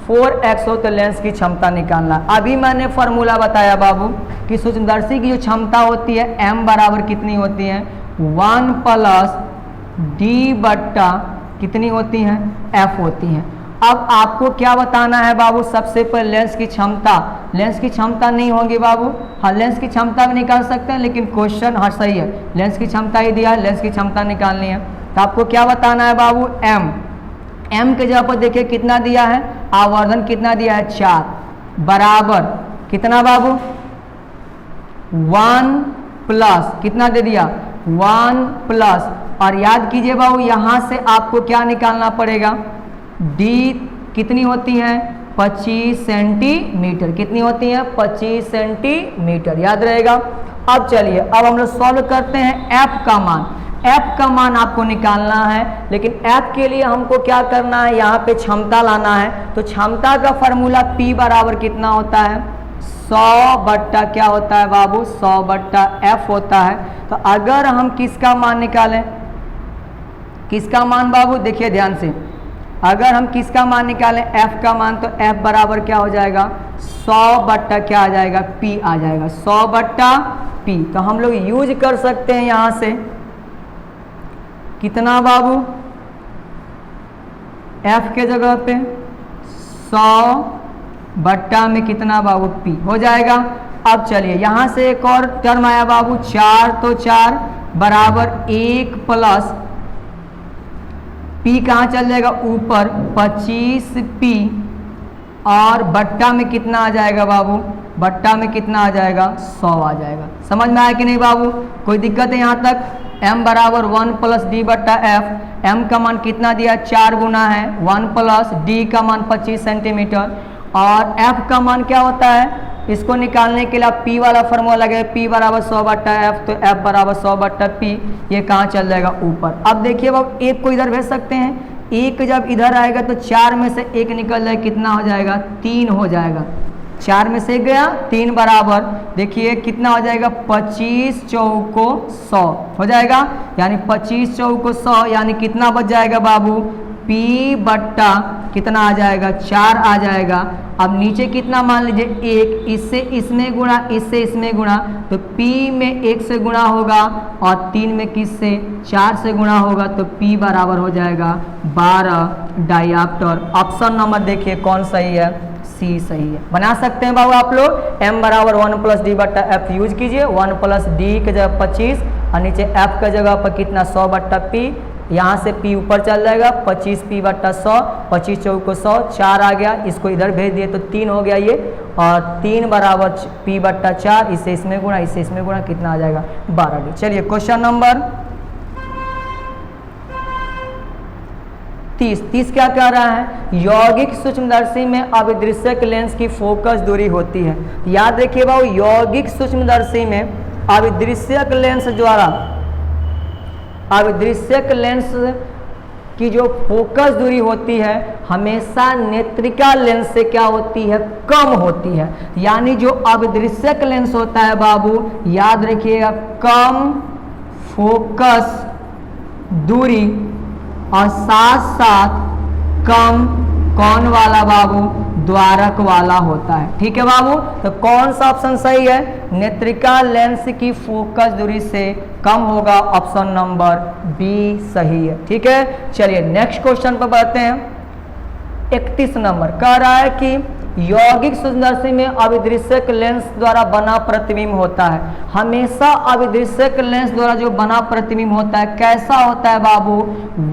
4x हो, तो लेंस की क्षमता निकालना। अभी मैंने फॉर्मूला बताया बाबू कि सूक्ष्मदर्शी की जो क्षमता होती है m बराबर कितनी होती है, 1 प्लस d बट्टा कितनी होती हैं, f होती हैं। अब आपको क्या बताना है बाबू, सबसे पहले लेंस की क्षमता। लेंस की क्षमता नहीं होगी बाबू, हाँ लेंस की क्षमता भी निकाल सकते हैं, लेकिन क्वेश्चन हाँ सही है, लेंस की क्षमता ही दिया है, लेंस की क्षमता निकालनी है। तो आपको क्या बताना है बाबू, m के जगह पर देखिए कितना दिया है, आवर्धन कितना दिया है, 4 बराबर कितना बाबू, 1 प्लस कितना दे दिया, 1 प्लस, और याद कीजिए बाबू यहाँ से आपको क्या निकालना पड़ेगा, d कितनी होती है, 25 सेंटीमीटर। कितनी होती है, 25 सेंटीमीटर, याद रहेगा। अब चलिए अब हम लोग सॉल्व करते हैं f का मान। f का मान आपको निकालना है, लेकिन f के लिए हमको क्या करना है, यहाँ पे क्षमता लाना है। तो क्षमता का फॉर्मूला p बराबर कितना होता है, 100 बट्टा क्या होता है बाबू, 100 बट्टा f होता है। तो अगर हम किसका मान निकालें, किसका मान बाबू, देखिए ध्यान से, अगर हम किसका मान निकालें, f का मान, तो f बराबर क्या हो जाएगा, 100 बट्टा क्या आ जाएगा, p आ जाएगा, 100 बट्टा p। तो हम लोग यूज कर सकते हैं यहाँ से कितना बाबू, f के जगह पे 100 बट्टा में कितना बाबू, p हो जाएगा। अब चलिए यहाँ से एक और टर्म आया बाबू, 4 तो 4 बराबर 1 प्लस p कहाँ चल जाएगा, ऊपर 25p, और बट्टा में कितना आ जाएगा बाबू, बट्टा में कितना आ जाएगा, 100 आ जाएगा। समझ में आया कि नहीं बाबू, कोई दिक्कत है यहाँ तक। m बराबर 1 प्लस d बट्टा f, m का मान कितना दिया, 4 गुना है 1 प्लस d का मान 25 सेंटीमीटर, और f का मान क्या होता है, इसको निकालने के लिए आप p वाला फॉर्मूला लगे, p बराबर 100 बट्टा f, तो f बराबर 100 बट्टा p, ये कहाँ चल जाएगा, ऊपर। अब देखिए बाबू, एक को इधर भेज सकते हैं, एक जब इधर आएगा तो 4 में से 1 निकल जाए, कितना हो जाएगा, 3 हो जाएगा। 4 में से 1 गया, 3 बराबर देखिए कितना हो जाएगा, 25 चौको 100 हो जाएगा, यानी 25 चौको 100, यानी कितना बच जाएगा बाबू, p बट्टा कितना आ जाएगा, 4 आ जाएगा। अब नीचे कितना मान लीजिए, 1, इससे इसमें गुणा, इससे इसमें गुणा, तो p में 1 से गुणा होगा, और 3 में किससे, 4 से गुणा होगा, तो p बराबर हो जाएगा 12 डायऑप्टर। ऑप्शन नंबर देखिए कौन सही है, सी सही है। बना सकते हैं बाबू आप लोग, m बराबर 1 प्लस डी बट्टा f यूज कीजिए, 1 प्लस डी के जगह 25, और नीचे f के जगह पर कितना, 100 बट्टा p, यहाँ से p ऊपर चल जाएगा, 25p बट्टा 100, 25 चौको 100, 4 आ गया, इसको इधर भेज दिए तो 3 हो गया ये, और 3 बराबर p बट्टा 4, इससे इसमें गुणा, इससे इसमें गुणा, कितना आ जाएगा, 12d। चलिए क्वेश्चन नंबर 30 क्या कह रहा है, यौगिक सूक्ष्मदर्शी में अभिदृश्यक लेंस की फोकस दूरी होती है। याद रखिए बाबू, यौगिक सूक्ष्मदर्शी में अभिदृश्यक लेंस द्वारा, अभिदृश्यक लेंस की जो फोकस दूरी होती है हमेशा नेत्रिका लेंस से क्या होती है, कम होती है। यानी जो अभिदृश्यक लेंस होता है बाबू, याद रखिएगा, कम फोकस दूरी और साथ साथ कम कौन वाला बाबू, द्वारक वाला होता है। ठीक है बाबू, तो कौन सा ऑप्शन सही है? नेत्रिका लेंस की फोकस दूरी से कम होगा, ऑप्शन नंबर बी सही है। ठीक है, चलिए नेक्स्ट क्वेश्चन पर बढ़ते हैं। 31 नंबर कह रहा है कि यौगिक सूक्ष्मदर्शी में अभिदृश्यक लेंस द्वारा बना प्रतिबिंब होता है। हमेशा अभिदृश्यक लेंस द्वारा जो बना प्रतिबिंब होता है कैसा होता है बाबू?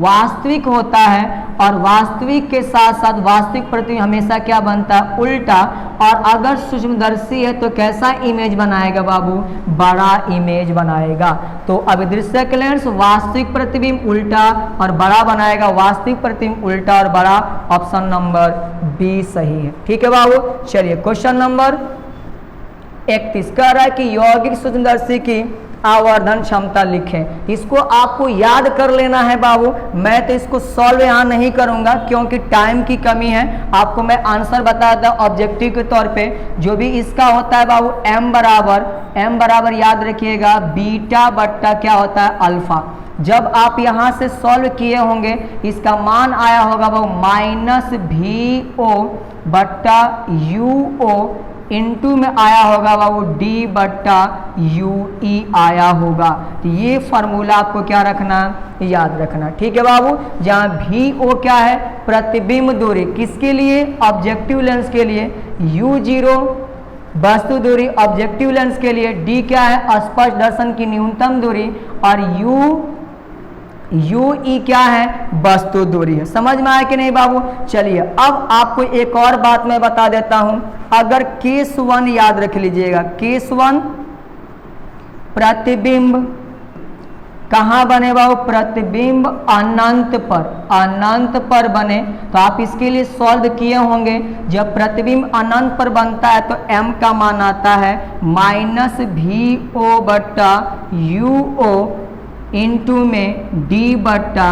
वास्तविक होता है, और वास्तविक के साथ साथ वास्तविक प्रतिबिंब हमेशा क्या बनता है? उल्टा। और अगर सूक्ष्मदर्शी है तो कैसा इमेज बनाएगा बाबू? बड़ा इमेज बनाएगा। तो अभिदृश्यक लेंस वास्तविक प्रतिबिंब उल्टा और बड़ा बनाएगा, वास्तविक प्रतिबिंब उल्टा और बड़ा, ऑप्शन नंबर बी सही है। ठीक है बाबू, चलिए क्वेश्चन नंबर 31 कह रहा है कि यौगिक सूक्ष्मदर्शी की आवर्धन क्षमता लिखें। इसको आपको याद कर लेना है बाबू। मैं तो इसको सॉल्व यहाँ नहीं करूँगा क्योंकि टाइम की कमी है। आपको मैं आंसर बता देता हूँ ऑब्जेक्टिव के तौर पे। जो भी इसका होता है बाबू m बराबर याद रखिएगा बीटा बट्टा क्या होता है? अल्फा। जब आप यहाँ से सॉल्व किए होंगे इसका मान आया होगा बाबू -VO बट्टा UO, इनटू में आया होगा बाबू D बट्टा UE आया होगा। तो ये फार्मूला आपको क्या रखना है? याद रखना। ठीक है बाबू, जहाँ VO क्या है? प्रतिबिंब दूरी, किसके लिए? ऑब्जेक्टिव लेंस के लिए। U0 वस्तु दूरी ऑब्जेक्टिव लेंस के लिए। D क्या है? स्पष्ट दर्शन की न्यूनतम दूरी। और UE क्या है? वस्तु दूरी है। समझ में आया कि नहीं बाबू? चलिए अब आपको एक और बात मैं बता देता हूं। अगर केस 1 याद रख लीजिएगा, केस 1 प्रतिबिंब कहाँ बने बाबू? प्रतिबिंब अनंत पर बने। तो आप इसके लिए सॉल्व किए होंगे। जब प्रतिबिंब अनंत पर बनता है तो m का मान आता है -VO बट्टा UO, इनटू में D बट्टा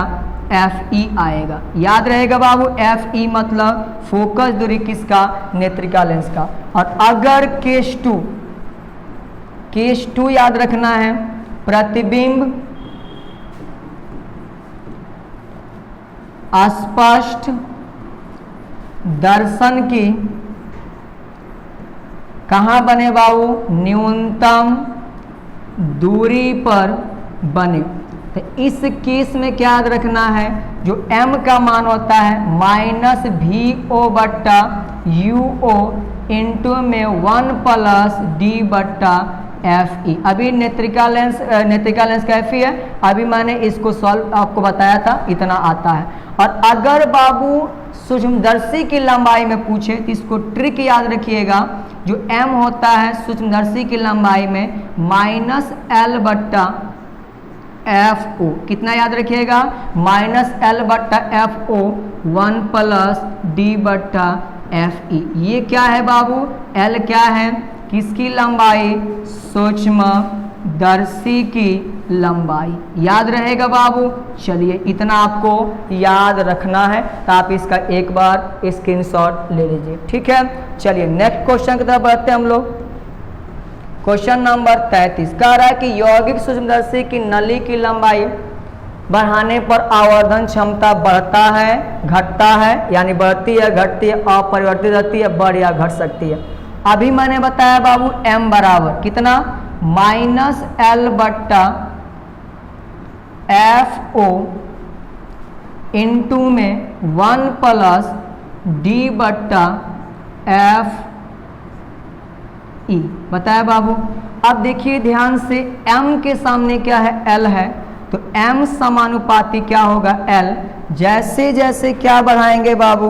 FE आएगा। याद रहेगा बाबू, FE मतलब फोकस दूरी किसका? नेत्रिका लेंस का। और अगर केस 2 याद रखना है, प्रतिबिंब स्पष्ट दर्शन की कहाँ बने बाबू? न्यूनतम दूरी पर बने। तो इस केस में क्या याद रखना है? जो m का मान होता है -VO बट्टा UO, इनटू में 1 प्लस D बट्टा FE। अभी नेत्रिका लेंस का FE है। अभी मैंने इसको सॉल्व आपको बताया था, इतना आता है। और अगर बाबू सूक्ष्मदर्शी की लंबाई में पूछे तो इसको ट्रिक याद रखिएगा। जो m होता है सूक्ष्मदर्शी की लंबाई में -L बट्टा FO, कितना याद रखिएगा? -L बट्टा FO, 1 प्लस D बट्टा FE। ये क्या है बाबू? L क्या है? किसकी लंबाई? सूक्ष्मदर्शी की लंबाई। याद रहेगा बाबू? चलिए इतना आपको याद रखना है, तो आप इसका एक बार स्क्रीनशॉट ले लीजिए। ठीक है, चलिए नेक्स्ट क्वेश्चन की तरफ बढ़ते हैं हम लोग। क्वेश्चन नंबर 33 कह रहा है कि यौगिक सूक्ष्मदर्शी की नली की लंबाई बढ़ाने पर आवर्धन क्षमता बढ़ता है, घटता है, यानी बढ़ती है, घटती है, अपरिवर्तित रहती है, बढ़ या घट सकती है। अभी मैंने बताया बाबू m बराबर कितना? -L बट्टा FO, इनटू में 1 प्लस D बट्टा FE बताया बाबू। अब देखिए ध्यान से, m के सामने क्या है? L है। तो m समानुपाती क्या होगा? L। जैसे जैसे क्या बढ़ाएंगे बाबू?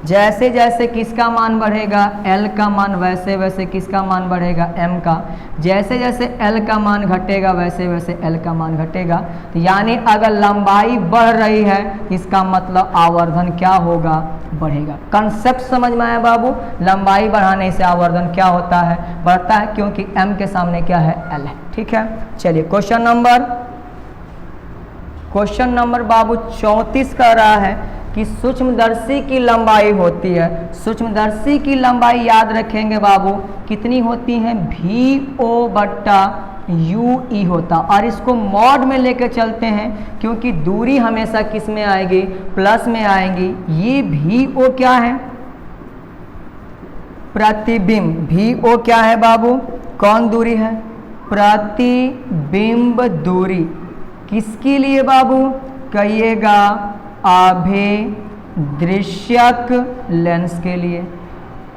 जैसे जैसे किसका मान बढ़ेगा? L का मान, वैसे वैसे किसका मान बढ़ेगा? m का। जैसे जैसे L का मान घटेगा वैसे वैसे L का मान घटेगा। तो यानी अगर लंबाई बढ़ रही है इसका मतलब आवर्धन क्या होगा? बढ़ेगा। कंसेप्ट समझ में आया बाबू? लंबाई बढ़ाने से आवर्धन क्या होता है? बढ़ता है, क्योंकि m के सामने क्या है? L है। ठीक है, चलिए क्वेश्चन नंबर बाबू 34 कह रहा है कि सूक्ष्मदर्शी की लंबाई होती है। सूक्ष्मदर्शी की लंबाई याद रखेंगे बाबू कितनी होती है? VO बट्टा UE होता। और इसको मॉड में लेकर चलते हैं क्योंकि दूरी हमेशा किस में आएगी? प्लस में आएगी। ये VO क्या है? प्रतिबिंब, भी ओ क्या है बाबू, कौन दूरी है, प्रतिबिंब दूरी, किसके लिए बाबू, कहिएगा अभिदृश्यक लेंस के लिए।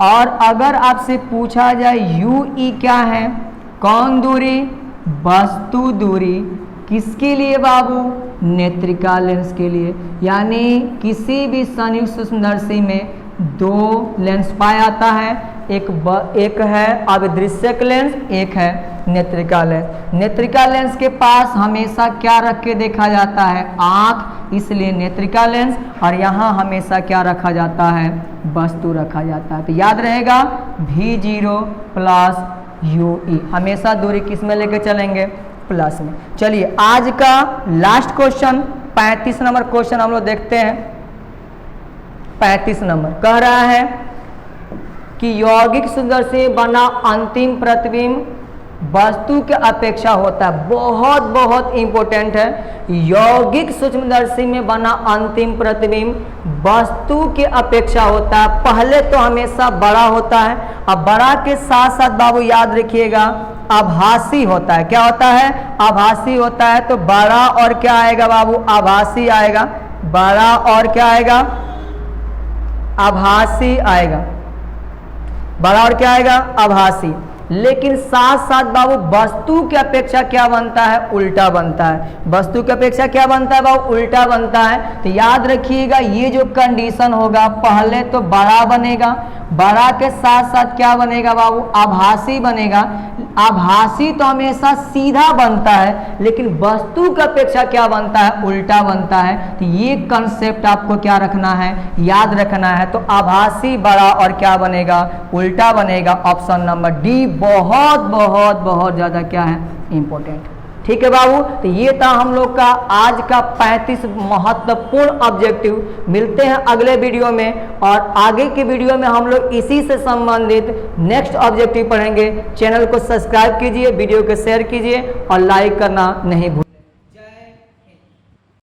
और अगर आपसे पूछा जाए यू ई क्या है, कौन दूरी, वस्तु दूरी, किसके लिए बाबू, नेत्रिका लेंस के लिए। यानी किसी भी संयुक्त सूक्ष्मदर्शी में दो लेंस पाया जाता है, एक है अभिदृश्यक लेंस, एक है नेत्रिका लेंस। नेत्रिका लेंस के पास हमेशा क्या रख के देखा जाता है, आँख, इसलिए नेत्रिका लेंस। और यहाँ हमेशा क्या रखा जाता है, वस्तु रखा जाता है। तो याद रहेगा V0 प्लस UE, हमेशा दूरी किस में लेके चलेंगे, प्लस में। चलिए आज का लास्ट क्वेश्चन 35 नंबर क्वेश्चन हम लोग देखते हैं। 35 नंबर कह रहा है कि यौगिक सूक्ष्मदर्शी बना अंतिम प्रतिबिंब वस्तु के अपेक्षा होता है। बहुत बहुत इंपॉर्टेंट है, यौगिक सूक्ष्मदर्शी में बना अंतिम प्रतिबिंब वस्तु के अपेक्षा होता है। पहले तो हमेशा बड़ा होता है, अब बड़ा के साथ साथ बाबू याद रखिएगा आभासी होता है। क्या होता है, आभासी होता है। तो बड़ा और क्या आएगा बाबू, आभासी आएगा, बड़ा और क्या आएगा, आभासी आएगा, बड़ा और क्या आएगा, आभासी। लेकिन साथ साथ बाबू वस्तु की अपेक्षा क्या बनता है, उल्टा बनता है। वस्तु की अपेक्षा क्या बनता है बाबू, उल्टा बनता है। तो याद रखिएगा ये जो कंडीशन होगा, पहले तो बड़ा बनेगा, बड़ा के साथ साथ क्या बनेगा बाबू, आभासी बनेगा। आभासी तो हमेशा सीधा बनता है, लेकिन वस्तु की अपेक्षा क्या बनता है, उल्टा बनता है। तो ये कंसेप्ट आपको क्या रखना है, याद रखना है। तो आभासी बड़ा और क्या बनेगा, उल्टा बनेगा। ऑप्शन नंबर डी बहुत बहुत बहुत ज़्यादा क्या है, इंपॉर्टेंट। ठीक है बाबू, तो ये था हम लोग का आज का 35 महत्वपूर्ण ऑब्जेक्टिव। मिलते हैं अगले वीडियो में, और आगे के वीडियो में हम लोग इसी से संबंधित नेक्स्ट ऑब्जेक्टिव पढ़ेंगे। चैनल को सब्सक्राइब कीजिए, वीडियो को शेयर कीजिए और लाइक करना नहीं भूलिए।